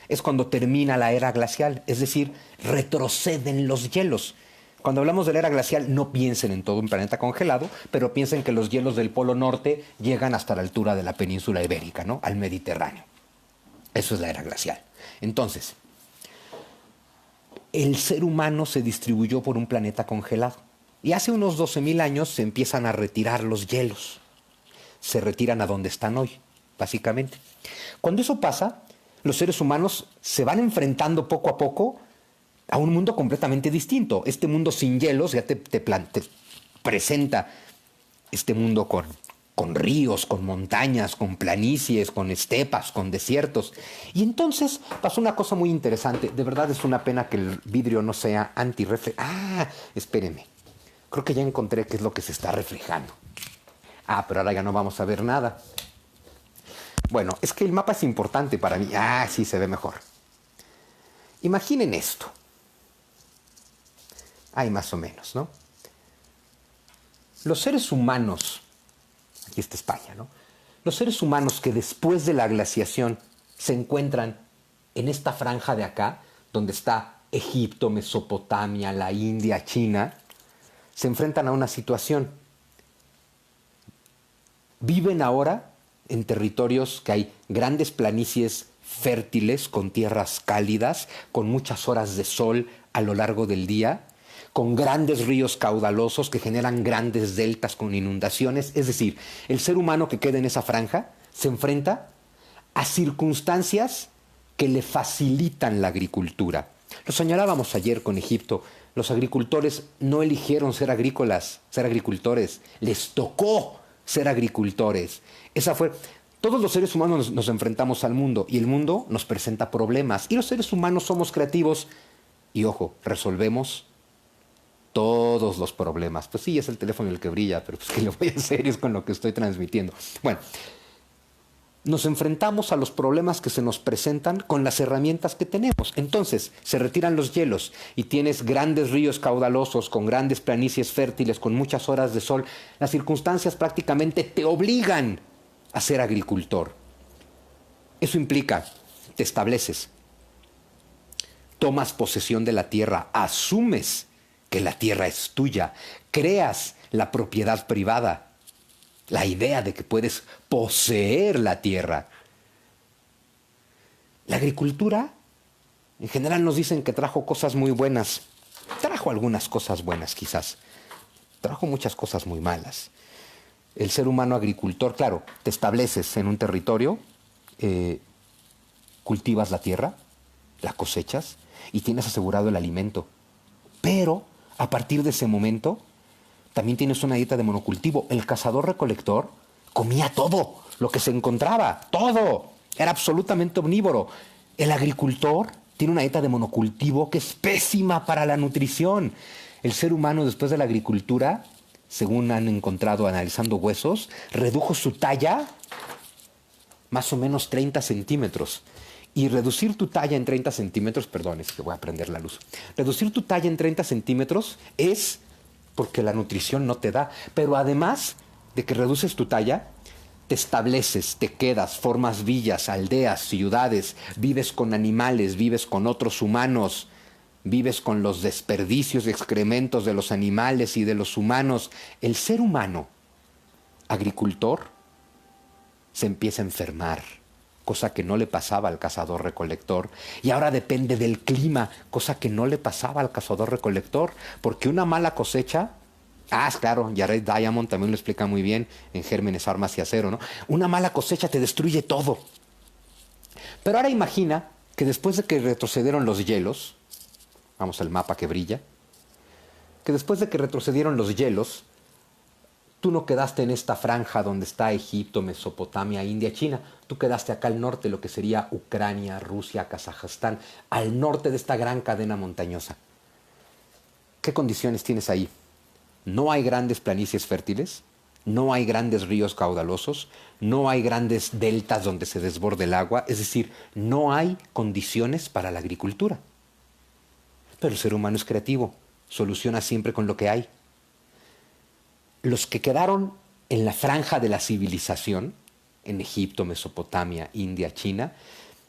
Speaker 1: es cuando termina la era glacial, es decir, retroceden los hielos. Cuando hablamos de la era glacial, no piensen en todo un planeta congelado, pero piensen que los hielos del Polo Norte llegan hasta la altura de la península ibérica, ¿no? Al Mediterráneo. Eso es la era glacial. Entonces, el ser humano se distribuyó por un planeta congelado. Y hace unos 12.000 años se empiezan a retirar los hielos. Se retiran a donde están hoy, básicamente. Cuando eso pasa, los seres humanos se van enfrentando poco a poco a un mundo completamente distinto. Este mundo sin hielos ya te presenta este mundo con ríos, con montañas, con planicies, con estepas, con desiertos. Y entonces pasó una cosa muy interesante. De verdad es una pena que el vidrio no sea antirreflejante. Ah, espérenme. Creo que ya encontré qué es lo que se está reflejando. Ah, pero ahora ya no vamos a ver nada. Bueno, es que el mapa es importante para mí. Ah, sí, se ve mejor. Imaginen esto. Hay más o menos, ¿no? Los seres humanos, aquí está España, ¿no? Los seres humanos que después de la glaciación se encuentran en esta franja de acá, donde está Egipto, Mesopotamia, la India, China, se enfrentan a una situación. Viven ahora en territorios que hay grandes planicies fértiles, con tierras cálidas, con muchas horas de sol a lo largo del día, con grandes ríos caudalosos que generan grandes deltas con inundaciones. Es decir, el ser humano que queda en esa franja se enfrenta a circunstancias que le facilitan la agricultura. Lo señalábamos ayer con Egipto. Los agricultores no eligieron ser agricultores. Les tocó ser agricultores. Todos los seres humanos nos enfrentamos al mundo y el mundo nos presenta problemas. Y los seres humanos somos creativos y, ojo, resolvemos todos los problemas. Pues sí, es el teléfono el que brilla, pero pues ¿qué le voy a hacer? Es con lo que estoy transmitiendo. Bueno, nos enfrentamos a los problemas que se nos presentan con las herramientas que tenemos. Entonces, se retiran los hielos y tienes grandes ríos caudalosos con grandes planicies fértiles, con muchas horas de sol. Las circunstancias prácticamente te obligan a ser agricultor. Eso implica, te estableces, tomas posesión de la tierra, asumes que la tierra es tuya, creas la propiedad privada, la idea de que puedes poseer la tierra. La agricultura, en general nos dicen que trajo cosas muy buenas. Trajo algunas cosas buenas quizás. Trajo muchas cosas muy malas. El ser humano agricultor, claro, te estableces en un territorio, cultivas la tierra, la cosechas y tienes asegurado el alimento. Pero a partir de ese momento también tienes una dieta de monocultivo. El cazador-recolector comía todo lo que se encontraba, todo. Era absolutamente omnívoro. El agricultor tiene una dieta de monocultivo que es pésima para la nutrición. El ser humano, después de la agricultura, según han encontrado analizando huesos, redujo su talla más o menos 30 centímetros. Y reducir tu talla en 30 centímetros, perdón, es que voy a prender la luz. Reducir tu talla en 30 centímetros es porque la nutrición no te da. Pero además de que reduces tu talla, te estableces, te quedas, formas villas, aldeas, ciudades, vives con animales, vives con otros humanos, vives con los desperdicios y excrementos de los animales y de los humanos. El ser humano, agricultor, se empieza a enfermar, cosa que no le pasaba al cazador-recolector. Y ahora depende del clima, cosa que no le pasaba al cazador-recolector, porque una mala cosecha... claro, Jared Diamond también lo explica muy bien en Gérmenes, Armas y Acero, ¿no? Una mala cosecha te destruye todo. Pero ahora imagina que después de que retrocedieron los hielos, vamos al mapa que brilla, que después de que retrocedieron los hielos, tú no quedaste en esta franja donde está Egipto, Mesopotamia, India, China. Tú quedaste acá al norte, lo que sería Ucrania, Rusia, Kazajstán, al norte de esta gran cadena montañosa. ¿Qué condiciones tienes ahí? No hay grandes planicies fértiles, no hay grandes ríos caudalosos, no hay grandes deltas donde se desborde el agua, es decir, no hay condiciones para la agricultura. Pero el ser humano es creativo, soluciona siempre con lo que hay. Los que quedaron en la franja de la civilización, en Egipto, Mesopotamia, India, China,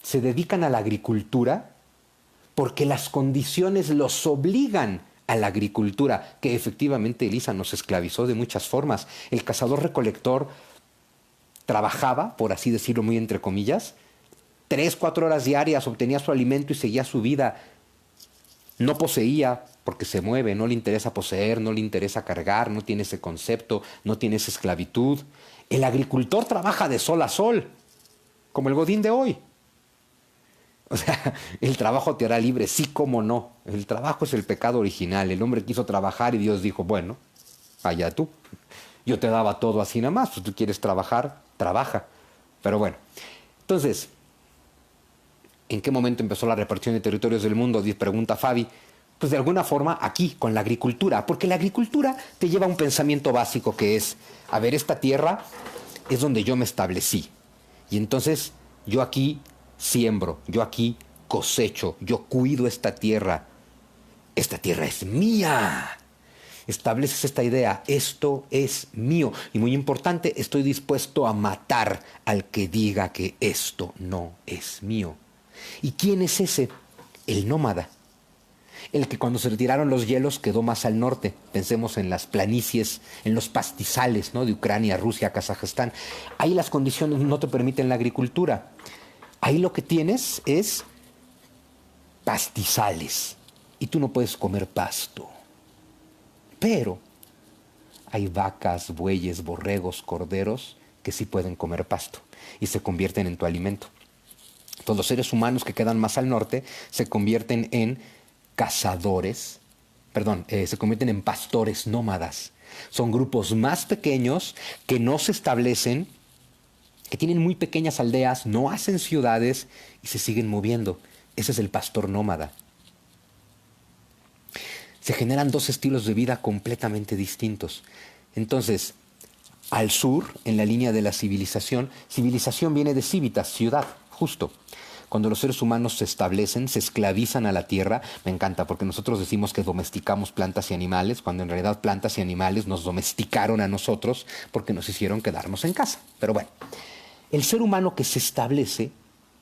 Speaker 1: se dedican a la agricultura porque las condiciones los obligan a la agricultura, que efectivamente Elisa nos esclavizó de muchas formas. El cazador-recolector trabajaba, por así decirlo muy entre comillas, 3, 4 horas diarias, obtenía su alimento y seguía su vida. No poseía porque se mueve, no le interesa poseer, no le interesa cargar, no tiene ese concepto, no tiene esa esclavitud. El agricultor trabaja de sol a sol, como el godín de hoy. O sea, el trabajo te hará libre, sí, cómo no. El trabajo es el pecado original. El hombre quiso trabajar y Dios dijo, bueno, allá tú. Yo te daba todo así nada más, pues tú quieres trabajar, trabaja. Pero bueno, entonces, ¿en qué momento empezó la repartición de territorios del mundo? Pregunta Fabi. Pues de alguna forma aquí, con la agricultura. Porque la agricultura te lleva a un pensamiento básico que es, a ver, esta tierra es donde yo me establecí. Y entonces yo aquí siembro, yo aquí cosecho, yo cuido esta tierra. Esta tierra es mía. Estableces esta idea, esto es mío. Y muy importante, estoy dispuesto a matar al que diga que esto no es mío. ¿Y quién es ese? El nómada. El que cuando se retiraron los hielos quedó más al norte. Pensemos en las planicies, en los pastizales, ¿no? De Ucrania, Rusia, Kazajstán. Ahí las condiciones no te permiten la agricultura. Ahí lo que tienes es pastizales. Y tú no puedes comer pasto. Pero hay vacas, bueyes, borregos, corderos que sí pueden comer pasto y se convierten en tu alimento. Entonces los seres humanos que quedan más al norte se convierten en cazadores, se convierten en pastores nómadas. Son grupos más pequeños que no se establecen, que tienen muy pequeñas aldeas, no hacen ciudades y se siguen moviendo. Ese es el pastor nómada. Se generan dos estilos de vida completamente distintos. Entonces, al sur, en la línea de la civilización, civilización viene de civitas, ciudad, justo. Cuando los seres humanos se establecen, se esclavizan a la tierra, me encanta porque nosotros decimos que domesticamos plantas y animales, cuando en realidad plantas y animales nos domesticaron a nosotros porque nos hicieron quedarnos en casa. Pero bueno, el ser humano que se establece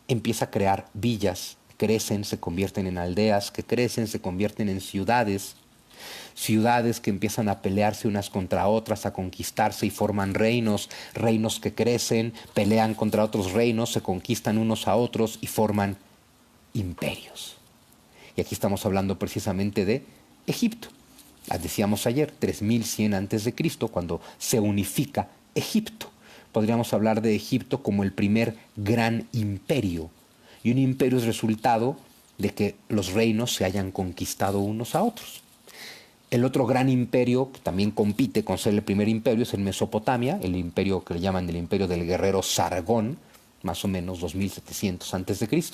Speaker 1: empieza a crear villas, crecen, se convierten en aldeas, que crecen, se convierten en ciudades, ciudades que empiezan a pelearse unas contra otras, a conquistarse y forman reinos, reinos que crecen, pelean contra otros reinos, se conquistan unos a otros y forman imperios. Y aquí estamos hablando precisamente de Egipto. Decíamos ayer, 3100 a.C., cuando se unifica Egipto. Podríamos hablar de Egipto como el primer gran imperio. Y un imperio es resultado de que los reinos se hayan conquistado unos a otros. El otro gran imperio que también compite con ser el primer imperio es en Mesopotamia, el imperio que le llaman el imperio del guerrero Sargón, más o menos 2700 a.C.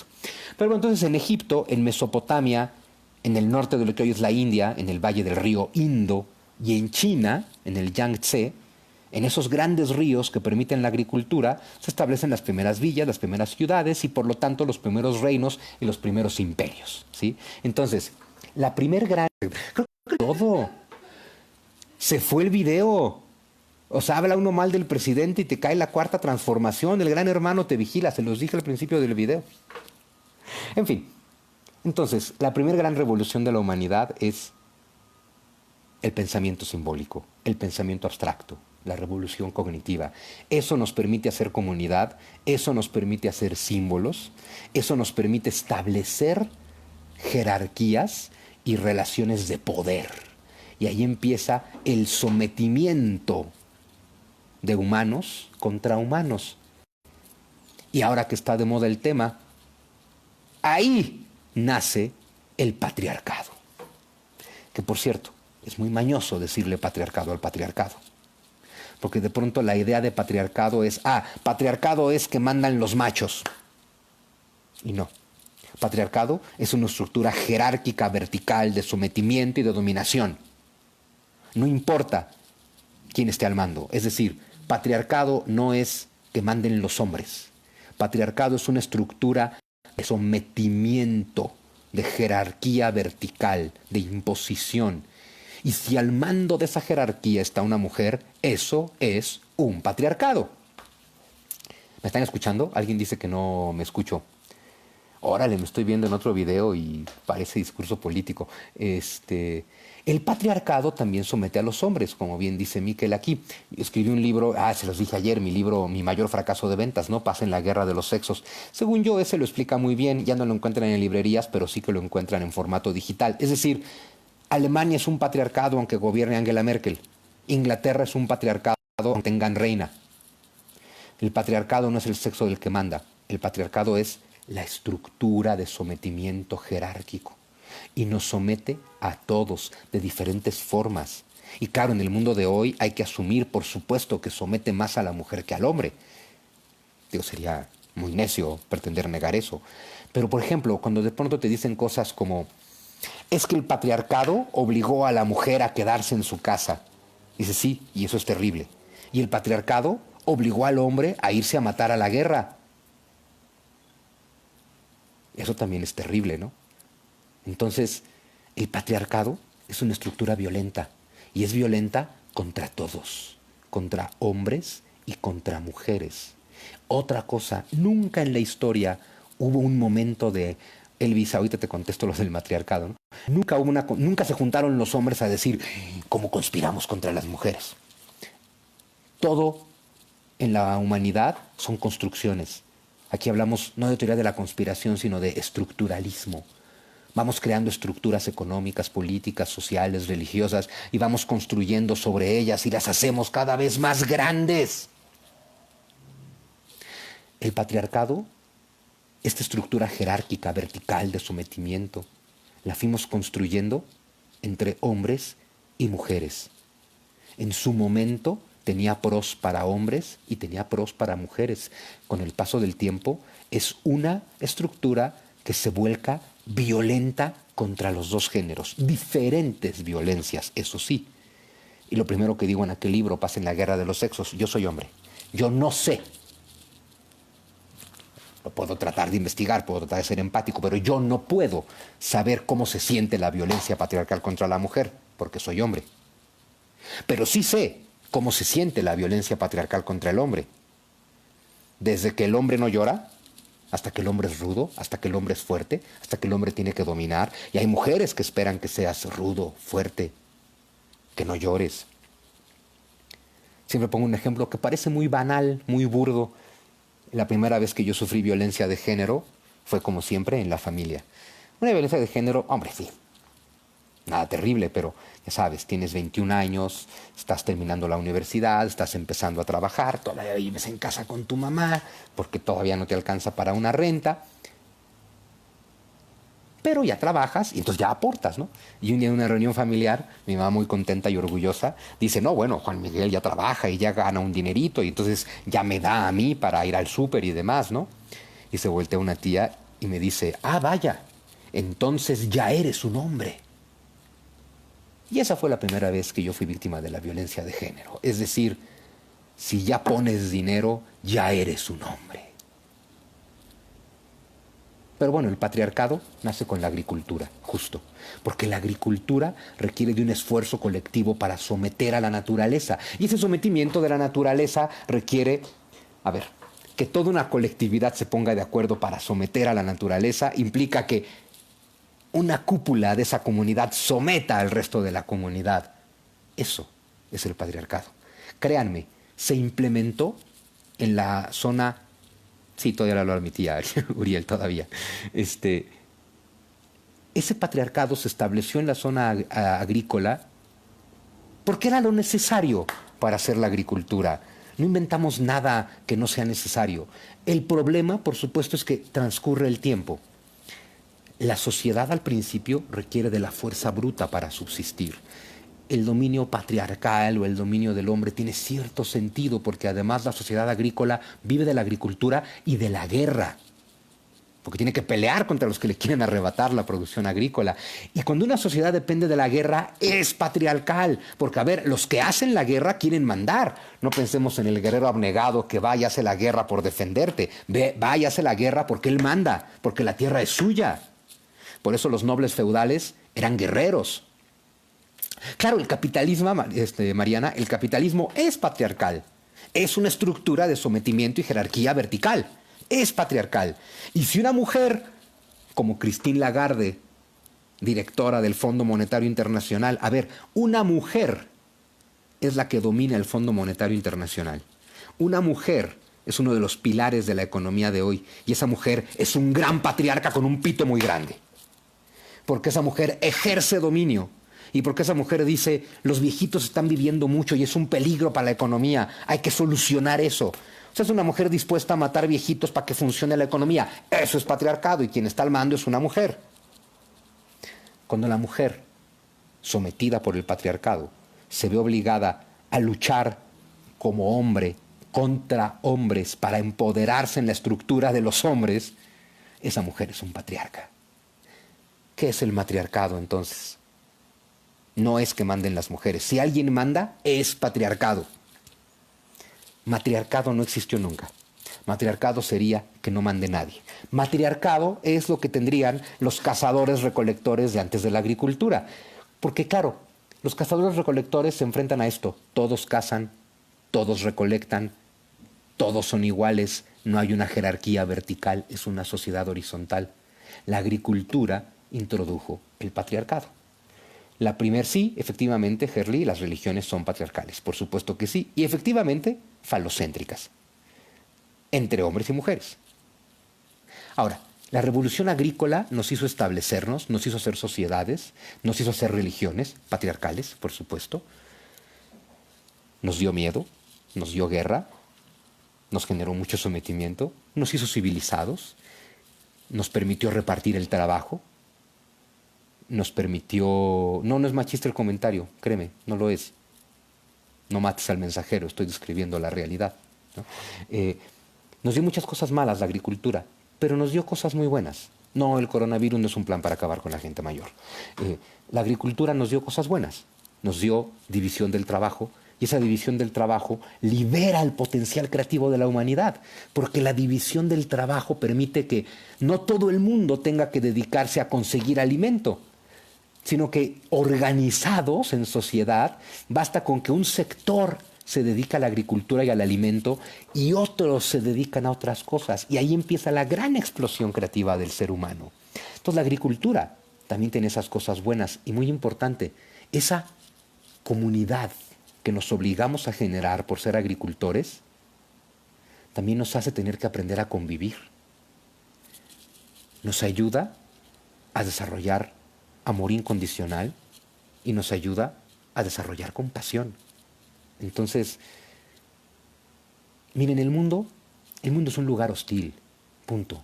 Speaker 1: Pero entonces en Egipto, en Mesopotamia, en el norte de lo que hoy es la India, en el valle del río Indo, y en China, en el Yangtze, en esos grandes ríos que permiten la agricultura, se establecen las primeras villas, las primeras ciudades y por lo tanto los primeros reinos y los primeros imperios, ¿sí? Entonces, la primer gran... Creo que todo. Se fue el video. O sea, habla uno mal del presidente y te cae la cuarta transformación. El gran hermano te vigila, se los dije al principio del video. En fin, entonces, la primera gran revolución de la humanidad es el pensamiento simbólico, el pensamiento abstracto, la revolución cognitiva. Eso nos permite hacer comunidad, eso nos permite hacer símbolos, eso nos permite establecer jerarquías y relaciones de poder. Y ahí empieza el sometimiento de humanos contra humanos. Y ahora que está de moda el tema, ahí nace el patriarcado. Que por cierto, es muy mañoso decirle patriarcado al patriarcado. Porque de pronto la idea de patriarcado es, patriarcado es que mandan los machos. Y no. Patriarcado es una estructura jerárquica, vertical, de sometimiento y de dominación. No importa quién esté al mando. Es decir, patriarcado no es que manden los hombres. Patriarcado es una estructura de sometimiento, de jerarquía vertical, de imposición. Y si al mando de esa jerarquía está una mujer, eso es un patriarcado. ¿Me están escuchando? Alguien dice que no me escucho. Órale, me estoy viendo en otro video y parece discurso político. El patriarcado también somete a los hombres, como bien dice Miquel aquí. Escribí un libro, se los dije ayer, mi libro, Mi mayor fracaso de ventas, ¿no? Pasa en la guerra de los sexos. Según yo, ese lo explica muy bien, ya no lo encuentran en librerías, pero sí que lo encuentran en formato digital. Es decir, Alemania es un patriarcado aunque gobierne Angela Merkel. Inglaterra es un patriarcado aunque tengan reina. El patriarcado no es el sexo del que manda, el patriarcado es la estructura de sometimiento jerárquico y nos somete a todos de diferentes formas. Y claro, en el mundo de hoy hay que asumir, por supuesto, que somete más a la mujer que al hombre. Digo, sería muy necio pretender negar eso. Pero, por ejemplo, cuando de pronto te dicen cosas como, es que el patriarcado obligó a la mujer a quedarse en su casa. Dices, sí, y eso es terrible. Y el patriarcado obligó al hombre a irse a matar a la guerra. Eso también es terrible, ¿no? Entonces, el patriarcado es una estructura violenta Y es violenta contra todos, contra hombres y contra mujeres. Otra cosa, nunca en la historia hubo un momento de, Elvis, ahorita te contesto los del matriarcado, ¿no? Nunca se juntaron los hombres a decir cómo conspiramos contra las mujeres. Todo en la humanidad son construcciones. Aquí hablamos no de teoría de la conspiración, sino de estructuralismo. Vamos creando estructuras económicas, políticas, sociales, religiosas, y vamos construyendo sobre ellas y las hacemos cada vez más grandes. El patriarcado, esta estructura jerárquica, vertical de sometimiento, la fuimos construyendo entre hombres y mujeres. En su momento tenía pros para hombres y tenía pros para mujeres. Con el paso del tiempo es una estructura que se vuelca violenta contra los dos géneros. Diferentes violencias, eso sí. Y lo primero que digo en aquel libro, Paz en la guerra de los sexos, yo soy hombre. Yo no sé. Lo puedo tratar de investigar, puedo tratar de ser empático, pero yo no puedo saber cómo se siente la violencia patriarcal contra la mujer, porque soy hombre. Pero sí sé cómo se siente la violencia patriarcal contra el hombre. Desde que el hombre no llora, hasta que el hombre es rudo, hasta que el hombre es fuerte, hasta que el hombre tiene que dominar. Y hay mujeres que esperan que seas rudo, fuerte, que no llores. Siempre pongo un ejemplo que parece muy banal, muy burdo. La primera vez que yo sufrí violencia de género fue, como siempre, en la familia. Una violencia de género, hombre, sí, nada terrible, pero ya sabes, tienes 21 años, estás terminando la universidad, estás empezando a trabajar, todavía vives en casa con tu mamá, porque todavía no te alcanza para una renta, pero ya trabajas y entonces ya aportas, ¿no? Y un día en una reunión familiar, mi mamá muy contenta y orgullosa, dice, no, bueno, Juan Miguel ya trabaja y ya gana un dinerito y entonces ya me da a mí para ir al súper y demás, ¿no? Y se voltea una tía y me dice, ah, vaya, entonces ya eres un hombre. Y esa fue la primera vez que yo fui víctima de la violencia de género. Es decir, si ya pones dinero, ya eres un hombre. Pero bueno, el patriarcado nace con la agricultura, justo, porque la agricultura requiere de un esfuerzo colectivo para someter a la naturaleza. Y ese sometimiento de la naturaleza requiere, que toda una colectividad se ponga de acuerdo para someter a la naturaleza, implica que una cúpula de esa comunidad someta al resto de la comunidad. Eso es el patriarcado. Créanme, se implementó en la zona. Sí, todavía lo admitía Uriel todavía. Ese patriarcado se estableció en la zona agrícola porque era lo necesario para hacer la agricultura. No inventamos nada que no sea necesario. El problema, por supuesto, es que transcurre el tiempo. La sociedad al principio requiere de la fuerza bruta para subsistir. El dominio patriarcal o el dominio del hombre tiene cierto sentido porque además la sociedad agrícola vive de la agricultura y de la guerra, porque tiene que pelear contra los que le quieren arrebatar la producción agrícola. Y cuando una sociedad depende de la guerra es patriarcal, porque los que hacen la guerra quieren mandar. No pensemos en el guerrero abnegado que va y hace la guerra por defenderte, va y hace la guerra porque él manda, porque la tierra es suya. Por eso los nobles feudales eran guerreros. Claro, el capitalismo, Mariana, el capitalismo es patriarcal. Es una estructura de sometimiento y jerarquía vertical. Es patriarcal. Y si una mujer, como Christine Lagarde, directora del Fondo Monetario Internacional, una mujer es la que domina el Fondo Monetario Internacional. Una mujer es uno de los pilares de la economía de hoy. Y esa mujer es un gran patriarca con un pito muy grande. Porque esa mujer ejerce dominio. Y porque esa mujer dice, los viejitos están viviendo mucho y es un peligro para la economía, hay que solucionar eso. O sea, es una mujer dispuesta a matar viejitos para que funcione la economía. Eso es patriarcado y quien está al mando es una mujer. Cuando la mujer, sometida por el patriarcado, se ve obligada a luchar como hombre contra hombres para empoderarse en la estructura de los hombres, esa mujer es un patriarca. ¿Qué es el matriarcado entonces? No es que manden las mujeres. Si alguien manda, es patriarcado. Matriarcado no existió nunca. Matriarcado sería que no mande nadie. Matriarcado es lo que tendrían los cazadores recolectores de antes de la agricultura. Porque claro, Los cazadores-recolectores se enfrentan a esto. Todos cazan, todos recolectan, todos son iguales, no hay una jerarquía vertical, es una sociedad horizontal. La agricultura introdujo el patriarcado. La primer sí, efectivamente, Herli, las religiones son patriarcales, por supuesto que sí, y efectivamente falocéntricas, entre hombres y mujeres. Ahora, la revolución agrícola nos hizo establecernos, nos hizo hacer sociedades, nos hizo hacer religiones patriarcales, por supuesto. Nos dio miedo, nos dio guerra, nos generó mucho sometimiento, nos hizo civilizados, nos permitió repartir el trabajo, nos permitió... No, no es machista el comentario, créeme, no lo es. No mates al mensajero, estoy describiendo la realidad, ¿no? Nos dio muchas cosas malas la agricultura, pero nos dio cosas muy buenas. No, el coronavirus no es un plan para acabar con la gente mayor. La agricultura nos dio cosas buenas, nos dio división del trabajo, y esa división del trabajo libera el potencial creativo de la humanidad, porque la división del trabajo permite que no todo el mundo tenga que dedicarse a conseguir alimento, sino que organizados en sociedad, basta con que un sector se dedica a la agricultura y al alimento y otros se dedican a otras cosas. Y ahí empieza la gran explosión creativa del ser humano. Entonces la agricultura también tiene esas cosas buenas y muy importante, esa comunidad que nos obligamos a generar por ser agricultores, también nos hace tener que aprender a convivir. Nos ayuda a desarrollar amor incondicional y nos ayuda a desarrollar compasión. Entonces, miren, el mundo es un lugar hostil, punto.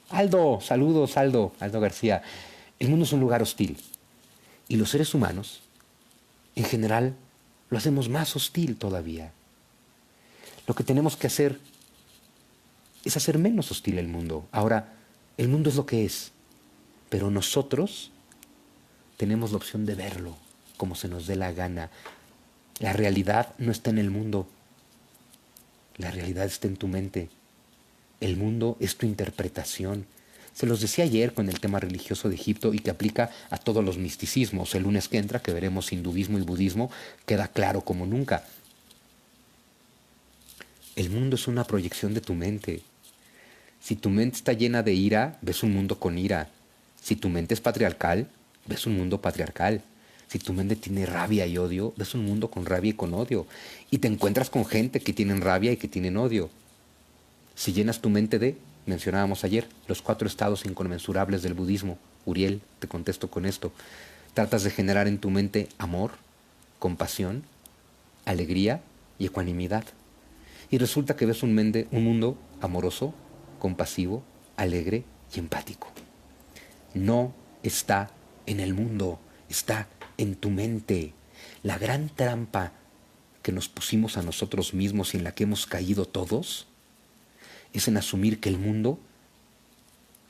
Speaker 1: Aldo, saludos Aldo García. El mundo es un lugar hostil y los seres humanos, en general, lo hacemos más hostil todavía. Lo que tenemos que hacer es hacer menos hostil el mundo. Ahora, el mundo es lo que es, pero nosotros tenemos la opción de verlo como se nos dé la gana. La realidad no está en el mundo. La realidad está en tu mente. El mundo es tu interpretación. Se los decía ayer con el tema religioso de Egipto y que aplica a todos los misticismos. El lunes que entra, que veremos hinduismo y budismo, queda claro como nunca. El mundo es una proyección de tu mente. Si tu mente está llena de ira, ves un mundo con ira. Si tu mente es patriarcal, ves un mundo patriarcal. Si tu mente tiene rabia y odio, ves un mundo con rabia y con odio. Y te encuentras con gente que tienen rabia y que tienen odio. Si llenas tu mente de, mencionábamos ayer, los 4 estados inconmensurables del budismo, Uriel, te contesto con esto, tratas de generar en tu mente amor, compasión, alegría y ecuanimidad. Y resulta que ves un mundo amoroso, compasivo, alegre y empático. No está en el mundo, está en tu mente. La gran trampa que nos pusimos a nosotros mismos y en la que hemos caído todos es en asumir que el mundo...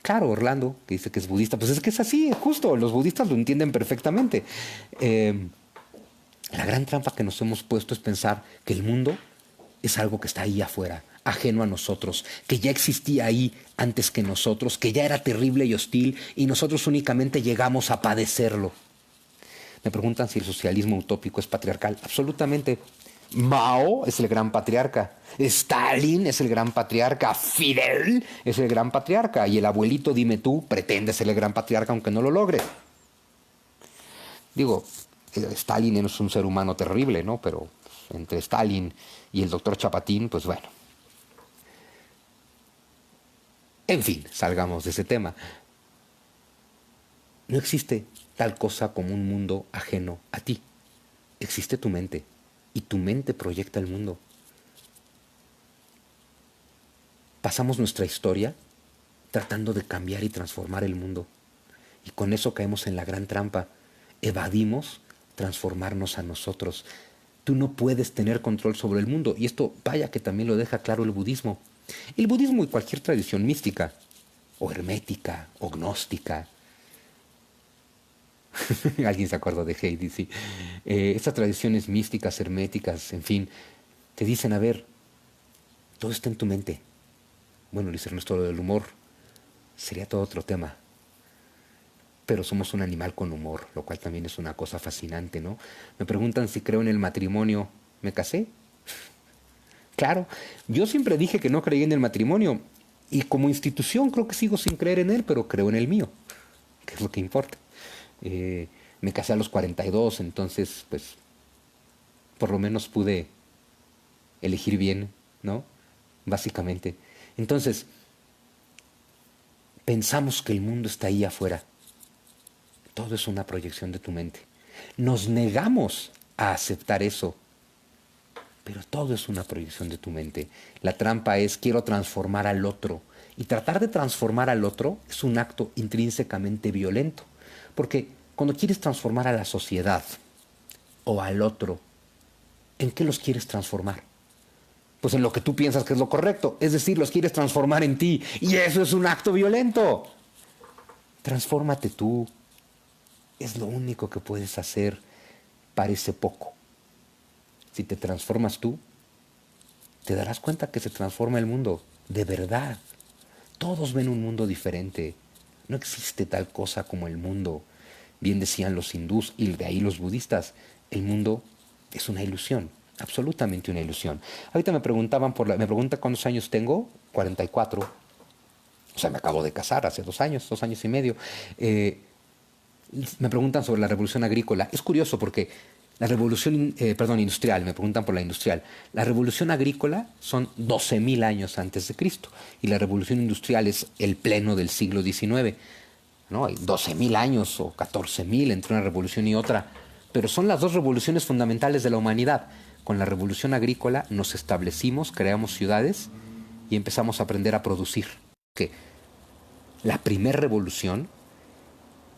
Speaker 1: Claro, Orlando, que dice que es budista, pues es que es así, justo, los budistas lo entienden perfectamente. La gran trampa que nos hemos puesto es pensar que el mundo es algo que está ahí afuera, ajeno a nosotros, que ya existía ahí antes que nosotros, que ya era terrible y hostil y nosotros únicamente llegamos a padecerlo. Me preguntan si el socialismo utópico es patriarcal. Absolutamente. Mao es el gran patriarca, Stalin es el gran patriarca, Fidel es el gran patriarca y el abuelito, dime tú, pretende ser el gran patriarca aunque no lo logre. Digo, Stalin es un ser humano terrible, ¿no? Pero entre Stalin y el doctor Chapatín, pues bueno. En fin, salgamos de ese tema. No existe tal cosa como un mundo ajeno a ti. Existe tu mente. Y tu mente proyecta el mundo. Pasamos nuestra historia tratando de cambiar y transformar el mundo. Y con eso caemos en la gran trampa. Evadimos transformarnos a nosotros. Tú no puedes tener control sobre el mundo. Y esto, vaya que también lo deja claro el budismo. El budismo y cualquier tradición mística, o hermética, o gnóstica. Alguien se acuerda de Heidi, sí. Estas tradiciones místicas, herméticas, en fin, te dicen, a ver, todo está en tu mente. Bueno, Luis Ernesto, lo del humor sería todo otro tema. pero somos un animal con humor, lo cual también es una cosa fascinante, ¿no? Me preguntan si creo en el matrimonio. ¿Me casé? Claro, yo siempre dije que no creía en el matrimonio y como institución creo que sigo sin creer en él, pero creo en el mío, que es lo que importa. Eh, Me casé a los 42, entonces pues por lo menos pude elegir bien, ¿no? Básicamente. Entonces, pensamos que el mundo está ahí afuera. Todo es una proyección de tu mente. Nos negamos a aceptar eso, pero todo es una proyección de tu mente. La trampa es quiero transformar al otro. Y tratar de transformar al otro es un acto intrínsecamente violento. Porque cuando quieres transformar a la sociedad o al otro, ¿en qué los quieres transformar? Pues en lo que tú piensas que es lo correcto. Es decir, los quieres transformar en ti. Y eso es un acto violento. Transfórmate tú. Es lo único que puedes hacer. Parece poco. Si te transformas tú, te darás cuenta que se transforma el mundo. De verdad. Todos ven un mundo diferente. No existe tal cosa como el mundo. Bien decían los hindús y de ahí los budistas. El mundo es una ilusión. Absolutamente una ilusión. Ahorita me preguntaban me pregunta cuántos años tengo. 44. O sea, me acabo de casar hace 2 años, 2 años y medio. Me preguntan sobre la revolución agrícola. Es curioso porque la revolución, industrial, me preguntan por la industrial. La revolución agrícola son 12.000 años antes de Cristo y la revolución industrial es el pleno del siglo XIX. ¿No? Hay 12.000 años o 14.000 entre una revolución y otra, pero son las dos revoluciones fundamentales de la humanidad. Con la revolución agrícola nos establecimos, creamos ciudades y empezamos a aprender a producir. Que la primera revolución,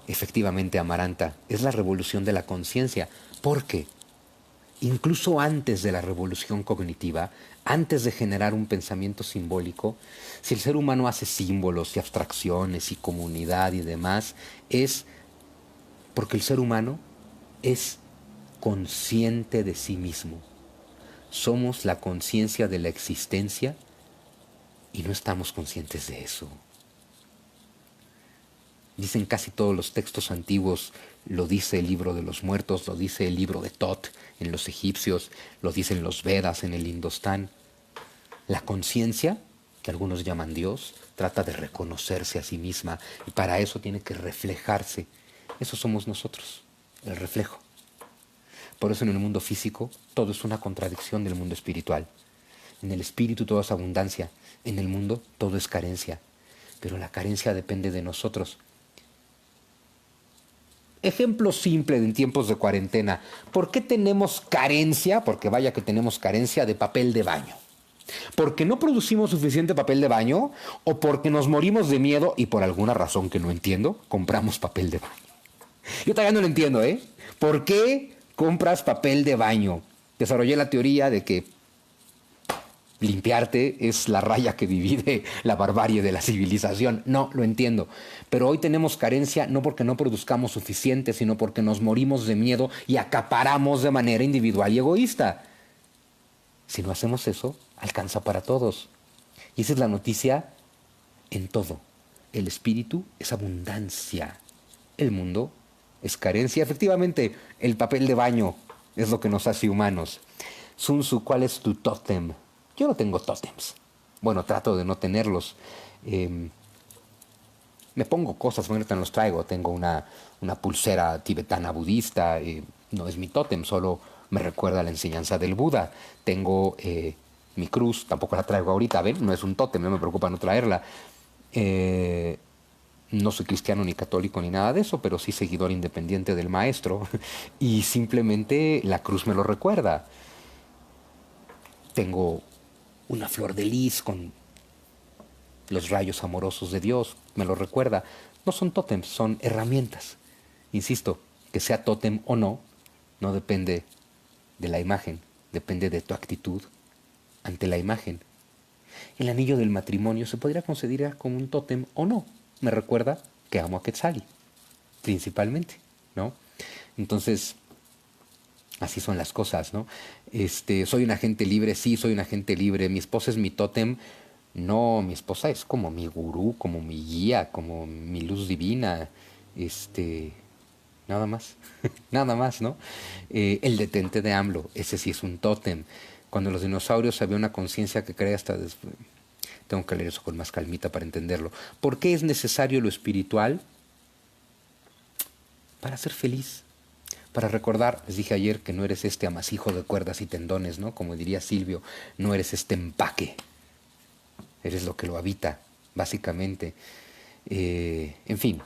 Speaker 1: efectivamente, Amaranta, es la revolución de la conciencia, porque incluso antes de la revolución cognitiva, antes de generar un pensamiento simbólico, si el ser humano hace símbolos y abstracciones y comunidad y demás, es porque el ser humano es consciente de sí mismo. Somos la conciencia de la existencia y no estamos conscientes de eso. Dicen casi todos los textos antiguos, lo dice el libro de los muertos, lo dice el libro de Thoth en los egipcios, lo dicen los Vedas en el Indostán. La conciencia, que algunos llaman Dios, trata de reconocerse a sí misma y para eso tiene que reflejarse. Eso somos nosotros, el reflejo. Por eso en el mundo físico todo es una contradicción del mundo espiritual. En el espíritu todo es abundancia, en el mundo todo es carencia, pero la carencia depende de nosotros. Ejemplo simple en tiempos de cuarentena. ¿Por qué tenemos carencia? Porque vaya que tenemos carencia de papel de baño. ¿Porque no producimos suficiente papel de baño? ¿O porque nos morimos de miedo y por alguna razón que no entiendo, compramos papel de baño? Yo todavía no lo entiendo, ¿eh? ¿Por qué compras papel de baño? Desarrollé la teoría de que limpiarte es la raya que divide la barbarie de la civilización. No, lo entiendo. Pero hoy tenemos carencia no porque no produzcamos suficiente, sino porque nos morimos de miedo y acaparamos de manera individual y egoísta. Si no hacemos eso, alcanza para todos. Y esa es la noticia en todo. El espíritu es abundancia. El mundo es carencia. Efectivamente, el papel de baño es lo que nos hace humanos. Sun Tzu, ¿cuál es tu tótem? Yo no tengo tótems. Bueno, trato de no tenerlos. Me pongo cosas, bueno, ahorita no los traigo. Tengo una pulsera tibetana budista. No es mi tótem, solo me recuerda a la enseñanza del Buda. Tengo mi cruz, tampoco la traigo ahorita, ¿ven? No es un tótem, no me preocupa no traerla. No soy cristiano ni católico ni nada de eso, pero sí seguidor independiente del maestro. Y simplemente la cruz me lo recuerda. Tengo una flor de lis con los rayos amorosos de Dios, me lo recuerda. No son tótems, son herramientas. Insisto, que sea tótem o no, no depende de la imagen, depende de tu actitud ante la imagen. El anillo del matrimonio se podría considerar como un tótem o no. Me recuerda que amo a Quetzali, principalmente, ¿no? Entonces, así son las cosas, ¿no? Soy un agente libre, sí, soy un agente libre. Mi esposa es mi tótem. No, mi esposa es como mi gurú, como mi guía, como mi luz divina. Este, nada más, nada más, ¿no? El detente de AMLO, ese sí es un tótem. Cuando los dinosaurios había una conciencia que crea hasta después. Tengo que leer eso con más calmita para entenderlo. ¿Por qué es necesario lo espiritual? Para ser feliz. Para recordar, les dije ayer que no eres este amasijo de cuerdas y tendones, ¿no? Como diría Silvio, no eres este empaque. Eres lo que lo habita, básicamente. En fin.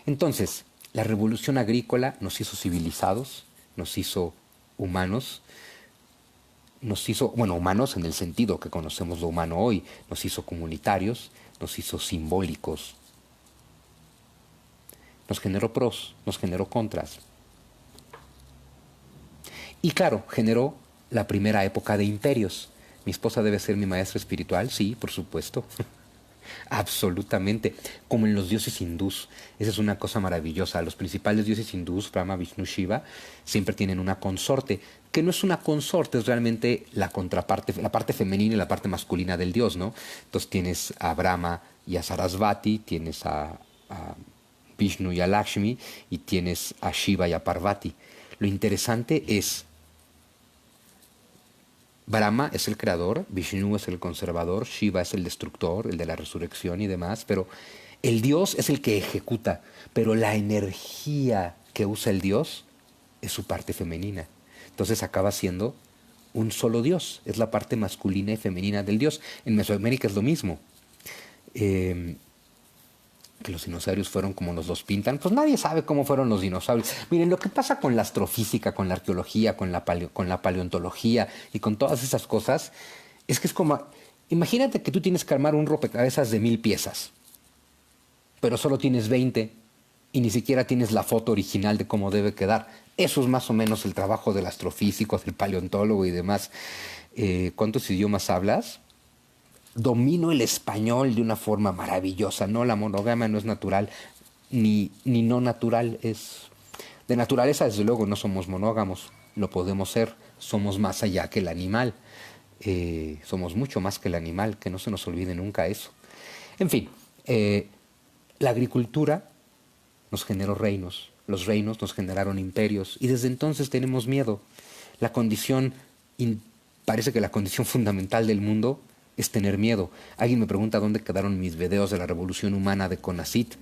Speaker 1: Entonces, la revolución agrícola nos hizo civilizados, nos hizo humanos, nos hizo, bueno, humanos en el sentido que conocemos lo humano hoy, nos hizo comunitarios, nos hizo simbólicos, nos generó pros, nos generó contras. Y claro, generó la primera época de imperios. ¿Mi esposa debe ser mi maestra espiritual? Sí, por supuesto. Absolutamente. Como en los dioses hindús. Esa es una cosa maravillosa. Los principales dioses hindús, Brahma, Vishnu, Shiva, siempre tienen una consorte. Que no es una consorte, es realmente la contraparte, la parte femenina y la parte masculina del dios, ¿no? Entonces tienes a Brahma y a Sarasvati, tienes a Vishnu y a Lakshmi, y tienes a Shiva y a Parvati. Lo interesante es Brahma es el creador, Vishnu es el conservador, Shiva es el destructor, el de la resurrección y demás, pero el dios es el que ejecuta, pero la energía que usa el dios es su parte femenina. Entonces acaba siendo un solo dios, es la parte masculina y femenina del dios. En Mesoamérica es lo mismo. Eh, que los dinosaurios fueron como nos los pintan, pues nadie sabe cómo fueron los dinosaurios. Miren, lo que pasa con la astrofísica, con la arqueología, con la paleontología y con todas esas cosas, es que es como, imagínate que tú tienes que armar un rompecabezas de 1000 piezas, pero solo tienes 20 y ni siquiera tienes la foto original de cómo debe quedar. Eso es más o menos el trabajo del astrofísico, del paleontólogo y demás. ¿Cuántos idiomas hablas? Domino el español de una forma maravillosa. No, la monogamia no es natural, ni no natural. Es de naturaleza, desde luego, no somos monógamos. Lo podemos ser. Somos más allá que el animal. Somos mucho más que el animal. Que no se nos olvide nunca eso. En fin, la agricultura nos generó reinos. Los reinos nos generaron imperios. Y desde entonces tenemos miedo. La condición, parece que la condición fundamental del mundo es tener miedo. Alguien me pregunta dónde quedaron mis videos de la revolución humana de CONACYT.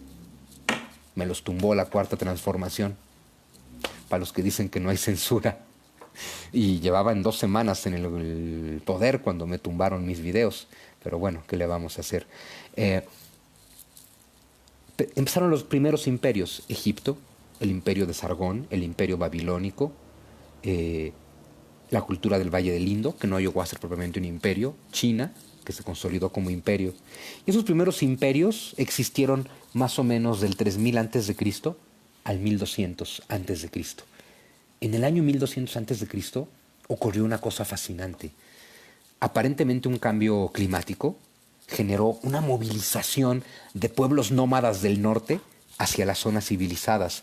Speaker 1: Me los tumbó la cuarta transformación. Para los que dicen que no hay censura. Y llevaban 2 semanas en el poder cuando me tumbaron mis videos. Pero bueno, ¿qué le vamos a hacer? Empezaron los primeros imperios. Egipto, el imperio de Sargón, el imperio babilónico, la cultura del Valle del Indo, que no llegó a ser propiamente un imperio, China, que se consolidó como imperio. Y esos primeros imperios existieron más o menos del 3000 antes de Cristo al 1200 antes de Cristo. En el año 1200 antes de Cristo ocurrió una cosa fascinante. Aparentemente un cambio climático generó una movilización de pueblos nómadas del norte hacia las zonas civilizadas.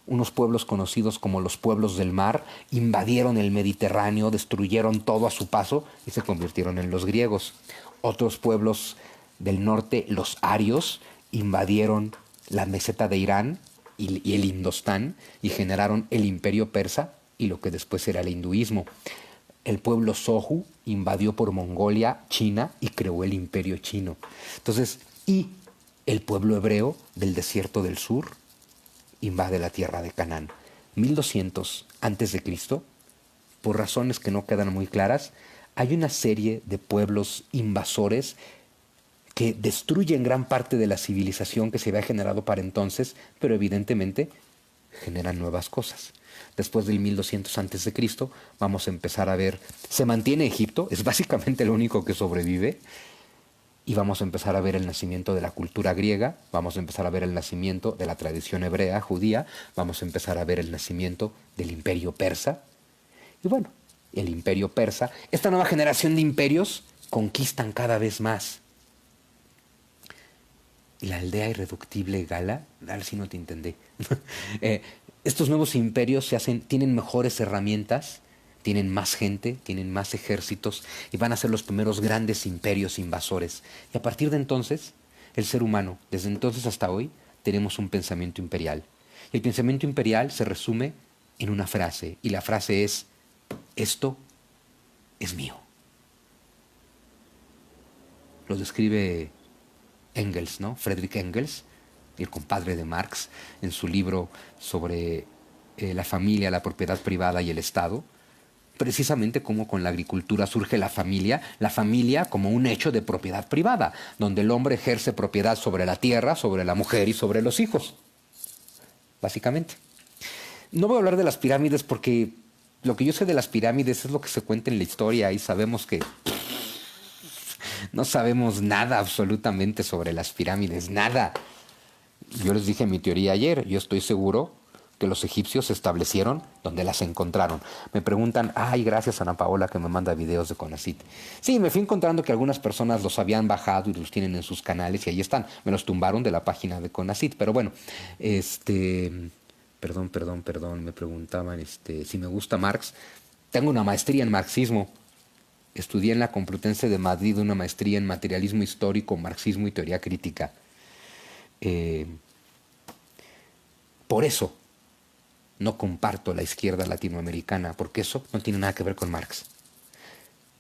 Speaker 1: Unos pueblos conocidos como los pueblos del mar invadieron el Mediterráneo, destruyeron todo a su paso y se convirtieron en los griegos. Otros pueblos del norte, los arios, invadieron la meseta de Irán y el Indostán y generaron el imperio persa y lo que después era el hinduismo. El pueblo Sohu invadió por Mongolia, China y creó el imperio chino. Entonces, y el pueblo hebreo del desierto del sur invade la tierra de Canaán. 1200 antes de Cristo, por razones que no quedan muy claras, hay una serie de pueblos invasores que destruyen gran parte de la civilización que se había generado para entonces, pero evidentemente generan nuevas cosas. Después del 1200 antes de Cristo, vamos a empezar a ver, se mantiene Egipto, es básicamente lo único que sobrevive, y vamos a empezar a ver el nacimiento de la cultura griega, vamos a empezar a ver el nacimiento de la tradición hebrea, judía, vamos a empezar a ver el nacimiento del imperio persa. Y bueno, el imperio persa, esta nueva generación de imperios conquistan cada vez más. Y la aldea irreductible Gala, a ver si no te entendí. Estos nuevos imperios tienen mejores herramientas, tienen más gente, tienen más ejércitos y van a ser los primeros grandes imperios invasores. Y a partir de entonces, el ser humano, desde entonces hasta hoy, tenemos un pensamiento imperial. El pensamiento imperial se resume en una frase, y la frase es: esto es mío. Lo describe Engels, ¿no? Friedrich Engels, el compadre de Marx, en su libro sobre la familia, la propiedad privada y el Estado. Precisamente como con la agricultura surge la familia como un hecho de propiedad privada, donde el hombre ejerce propiedad sobre la tierra, sobre la mujer y sobre los hijos, básicamente. No voy a hablar de las pirámides porque lo que yo sé de las pirámides es lo que se cuenta en la historia y sabemos que no sabemos nada absolutamente sobre las pirámides, nada. Yo les dije mi teoría ayer, yo estoy seguro que los egipcios se establecieron donde las encontraron. Me preguntan, ay, gracias Ana Paola que me manda videos de CONACYT. Sí, me fui encontrando que algunas personas los habían bajado y los tienen en sus canales y ahí están. Me los tumbaron de la página de CONACYT, pero bueno, perdón, me preguntaban si me gusta Marx. Tengo una maestría en marxismo. Estudié en la Complutense de Madrid una maestría en materialismo histórico, marxismo y teoría crítica. Por eso no comparto la izquierda latinoamericana, porque eso no tiene nada que ver con Marx.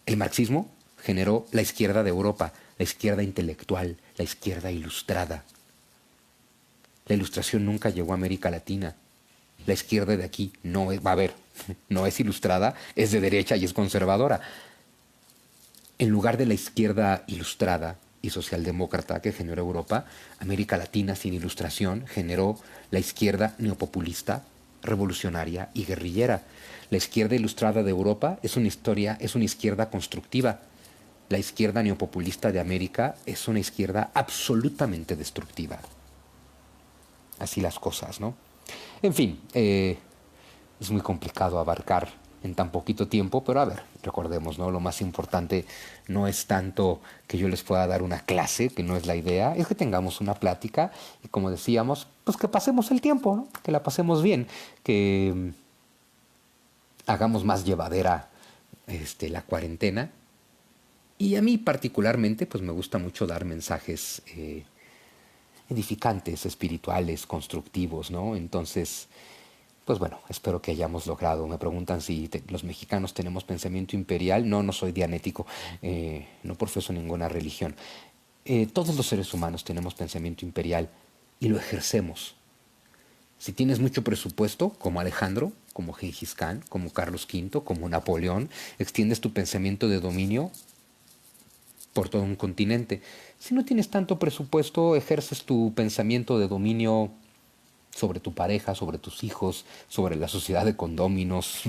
Speaker 1: El marxismo generó la izquierda de Europa, la izquierda intelectual, la izquierda ilustrada. La ilustración nunca llegó a América Latina. La izquierda de aquí no es, va a ver, no es ilustrada, es de derecha y es conservadora. En lugar de la izquierda ilustrada y socialdemócrata que generó Europa, América Latina sin ilustración generó la izquierda neopopulista, revolucionaria y guerrillera. La izquierda ilustrada de Europa es una izquierda constructiva. La izquierda neopopulista de América es una izquierda absolutamente destructiva. Así las cosas, ¿no? En fin, es muy complicado abarcar en tan poquito tiempo, pero a ver, recordemos, ¿no? Lo más importante no es tanto que yo les pueda dar una clase, que no es la idea, es que tengamos una plática y como decíamos, pues que pasemos el tiempo, ¿no? Que la pasemos bien, que hagamos más llevadera la cuarentena. Y a mí particularmente, pues me gusta mucho dar mensajes edificantes, espirituales, constructivos, ¿no? Entonces, pues bueno, espero que hayamos logrado. Me preguntan si los mexicanos tenemos pensamiento imperial. No, no soy dianético, no profeso ninguna religión. Todos los seres humanos tenemos pensamiento imperial y lo ejercemos. Si tienes mucho presupuesto, como Alejandro, como Gengis Khan, como Carlos V, como Napoleón, extiendes tu pensamiento de dominio por todo un continente. Si no tienes tanto presupuesto, ejerces tu pensamiento de dominio sobre tu pareja, sobre tus hijos, sobre la sociedad de condóminos.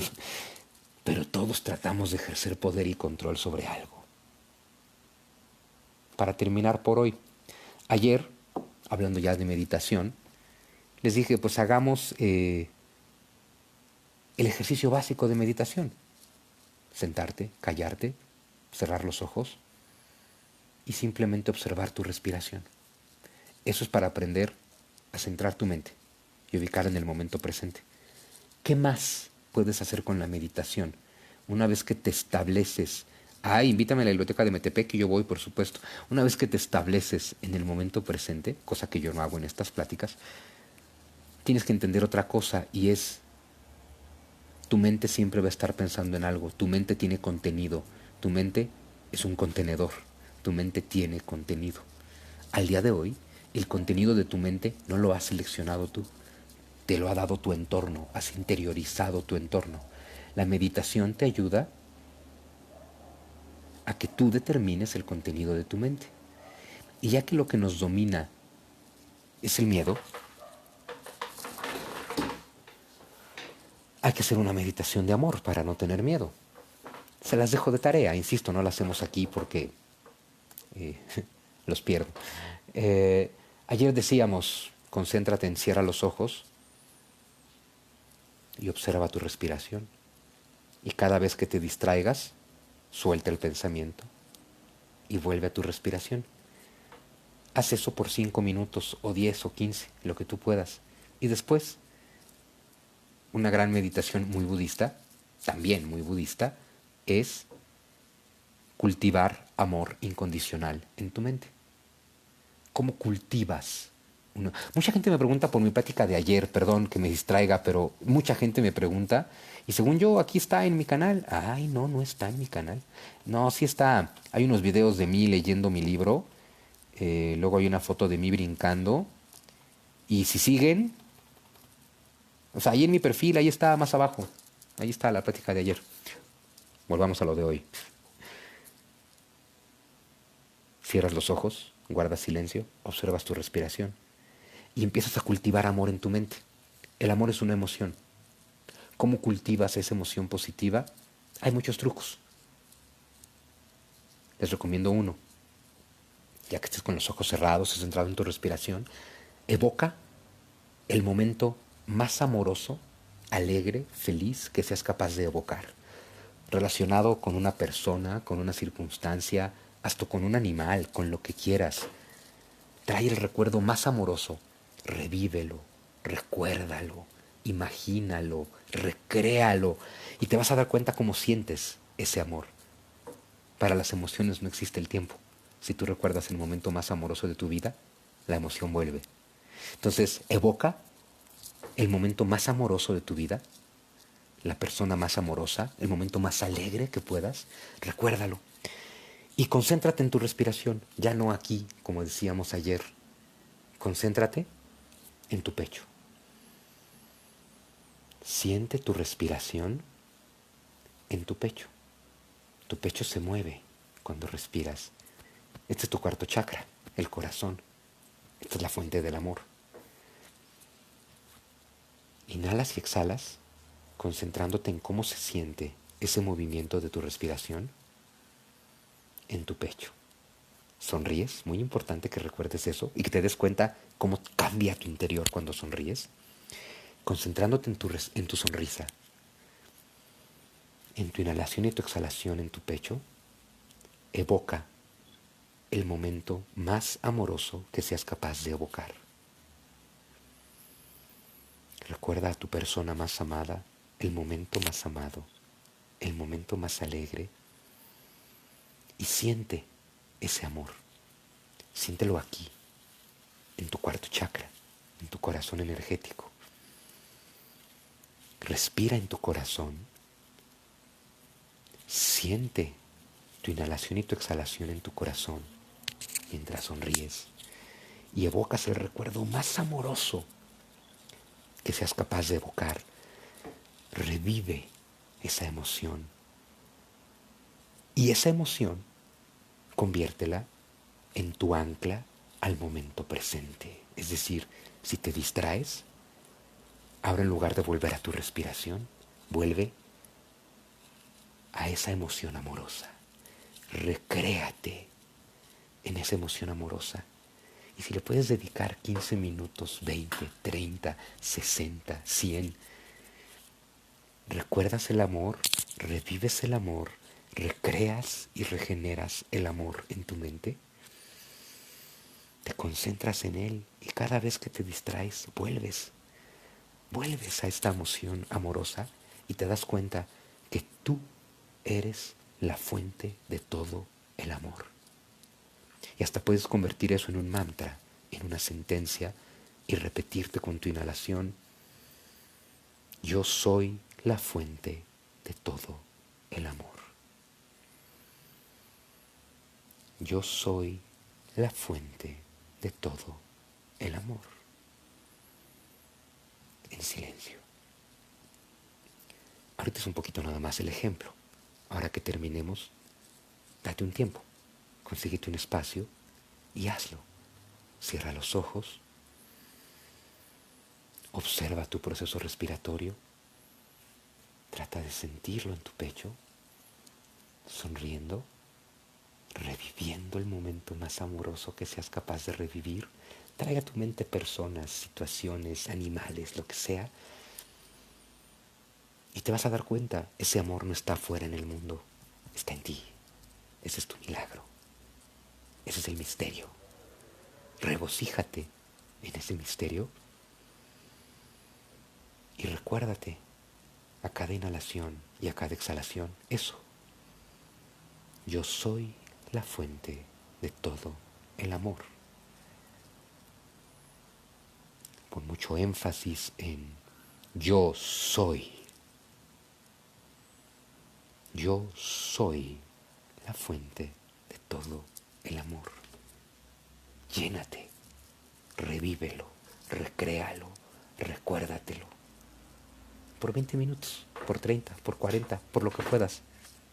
Speaker 1: Pero todos tratamos de ejercer poder y control sobre algo. Para terminar por hoy, ayer, hablando ya de meditación, les dije, pues hagamos el ejercicio básico de meditación. Sentarte, callarte, cerrar los ojos y simplemente observar tu respiración. Eso es para aprender a centrar tu mente y ubicar en el momento presente. ¿Qué más puedes hacer con la meditación? Una vez que te estableces, invítame a la biblioteca de Metepec, que yo voy, por supuesto. Una vez que te estableces en el momento presente, cosa que yo no hago en estas pláticas, tienes que entender otra cosa y es, tu mente siempre va a estar pensando en algo, tu mente tiene contenido, tu mente es un contenedor, tu mente tiene contenido. Al día de hoy, el contenido de tu mente no lo has seleccionado tú, te lo ha dado tu entorno, has interiorizado tu entorno. La meditación te ayuda a que tú determines el contenido de tu mente. Y ya que lo que nos domina es el miedo, hay que hacer una meditación de amor para no tener miedo. Se las dejo de tarea, insisto, no la hacemos aquí porque los pierdo. Ayer decíamos, concéntrate, encierra los ojos y observa tu respiración. Y cada vez que te distraigas, suelta el pensamiento y vuelve a tu respiración. Haz eso por 5 minutos o 10 o 15, lo que tú puedas. Y después, una gran meditación muy budista, también muy budista, es cultivar amor incondicional en tu mente. ¿Cómo cultivas Mucha gente me pregunta por mi plática de ayer, perdón que me distraiga, pero mucha gente me pregunta y según yo aquí está en mi canal. Ay, no, no está en mi canal. No, sí está. Hay unos videos de mí leyendo mi libro, luego hay una foto de mí brincando y si siguen, o sea, ahí en mi perfil, ahí está más abajo, ahí está la plática de ayer. Volvamos a lo de hoy. Cierras los ojos, guardas silencio, observas tu respiración y empiezas a cultivar amor en tu mente. El amor es una emoción. ¿Cómo cultivas esa emoción positiva? Hay muchos trucos. Les recomiendo uno. Ya que estés con los ojos cerrados y centrado en tu respiración, evoca el momento más amoroso, alegre, feliz que seas capaz de evocar. Relacionado con una persona, con una circunstancia, hasta con un animal, con lo que quieras. Trae el recuerdo más amoroso, revívelo, recuérdalo, imagínalo, recréalo y te vas a dar cuenta cómo sientes ese amor. Para las emociones no existe el tiempo. Si tú recuerdas el momento más amoroso de tu vida, la emoción vuelve. Entonces, evoca el momento más amoroso de tu vida, la persona más amorosa, el momento más alegre que puedas, recuérdalo. Y concéntrate en tu respiración, ya no aquí, como decíamos ayer. Concéntrate en tu pecho. Siente tu respiración en tu pecho. Tu pecho se mueve cuando respiras. Este es tu cuarto chakra, el corazón. Esta es la fuente del amor. Inhalas y exhalas, concentrándote en cómo se siente ese movimiento de tu respiración en tu pecho. Sonríes, muy importante que recuerdes eso y que te des cuenta cómo cambia tu interior cuando sonríes. Concentrándote en tu sonrisa, en tu inhalación y tu exhalación en tu pecho, evoca el momento más amoroso que seas capaz de evocar. Recuerda a tu persona más amada, el momento más amado, el momento más alegre y siente ese amor. Siéntelo aquí, en tu cuarto chakra, en tu corazón energético. Respira en tu corazón. Siente tu inhalación y tu exhalación en tu corazón mientras sonríes y evocas el recuerdo más amoroso que seas capaz de evocar. Revive esa emoción y esa emoción conviértela en tu ancla al momento presente. Es decir, si te distraes, ahora en lugar de volver a tu respiración, vuelve a esa emoción amorosa. Recréate en esa emoción amorosa. Y si le puedes dedicar 15 minutos, 20, 30, 60, 100, recuerdas el amor, revives el amor, recreas y regeneras el amor en tu mente, te concentras en él y cada vez que te distraes, vuelves a esta emoción amorosa y te das cuenta que tú eres la fuente de todo el amor. Y hasta puedes convertir eso en un mantra, en una sentencia y repetirte con tu inhalación: yo soy la fuente de todo el amor. Yo soy la fuente de todo el amor. En silencio. Ahorita es un poquito nada más el ejemplo. Ahora que terminemos, date un tiempo, consíguete un espacio y hazlo. Cierra los ojos, observa tu proceso respiratorio, trata de sentirlo en tu pecho, sonriendo, reviviendo el momento más amoroso que seas capaz de revivir. Trae a tu mente personas, situaciones, animales, lo que sea, y te vas a dar cuenta, ese amor no está afuera en el mundo, está en ti. Ese es tu milagro, ese es el misterio. Regocíjate en ese misterio y recuérdate a cada inhalación y a cada exhalación eso: yo soy la fuente de todo el amor. Pon mucho énfasis en yo soy. Yo soy la fuente de todo el amor. Llénate, revívelo, recréalo, recuérdatelo. Por 20 minutos, por 30, por 40, por lo que puedas.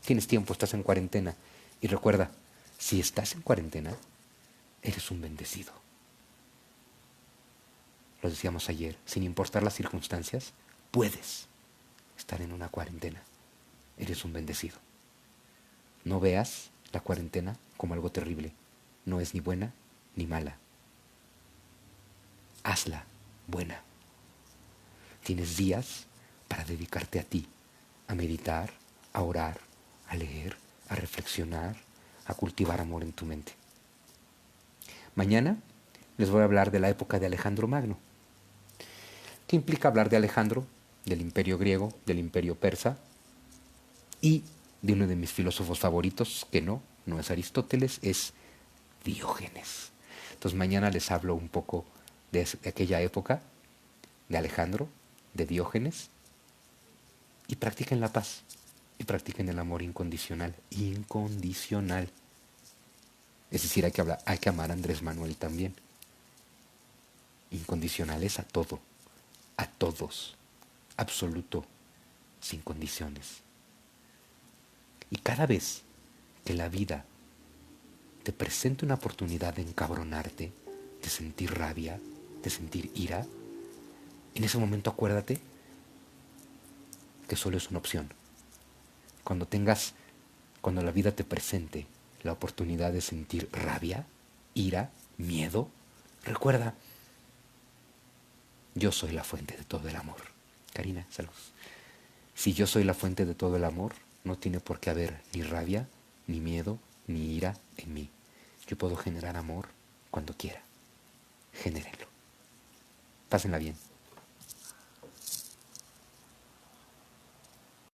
Speaker 1: Tienes tiempo, estás en cuarentena. Y recuerda, si estás en cuarentena, eres un bendecido. Lo decíamos ayer, sin importar las circunstancias, puedes estar en una cuarentena. Eres un bendecido. No veas la cuarentena como algo terrible. No es ni buena ni mala. Hazla buena. Tienes días para dedicarte a ti, a meditar, a orar, a leer, a reflexionar, a cultivar amor en tu mente. Mañana les voy a hablar de la época de Alejandro Magno. ¿Qué implica hablar de Alejandro, del imperio griego, del imperio persa y de uno de mis filósofos favoritos, que no es Aristóteles, es Diógenes? Entonces mañana les hablo un poco de aquella época, de Alejandro, de Diógenes, y practiquen la paz, y practiquen el amor incondicional, incondicional. Es decir, hay que amar a Andrés Manuel también. Incondicionales a todo, a todos, absoluto, sin condiciones. Y cada vez que la vida te presente una oportunidad de encabronarte, de sentir rabia, de sentir ira, en ese momento acuérdate que solo es una opción. Cuando la vida te presente la oportunidad de sentir rabia, ira, miedo, recuerda, yo soy la fuente de todo el amor. Karina, saludos. Si yo soy la fuente de todo el amor, no tiene por qué haber ni rabia, ni miedo, ni ira en mí. Yo puedo generar amor cuando quiera. Genérenlo. Pásenla bien.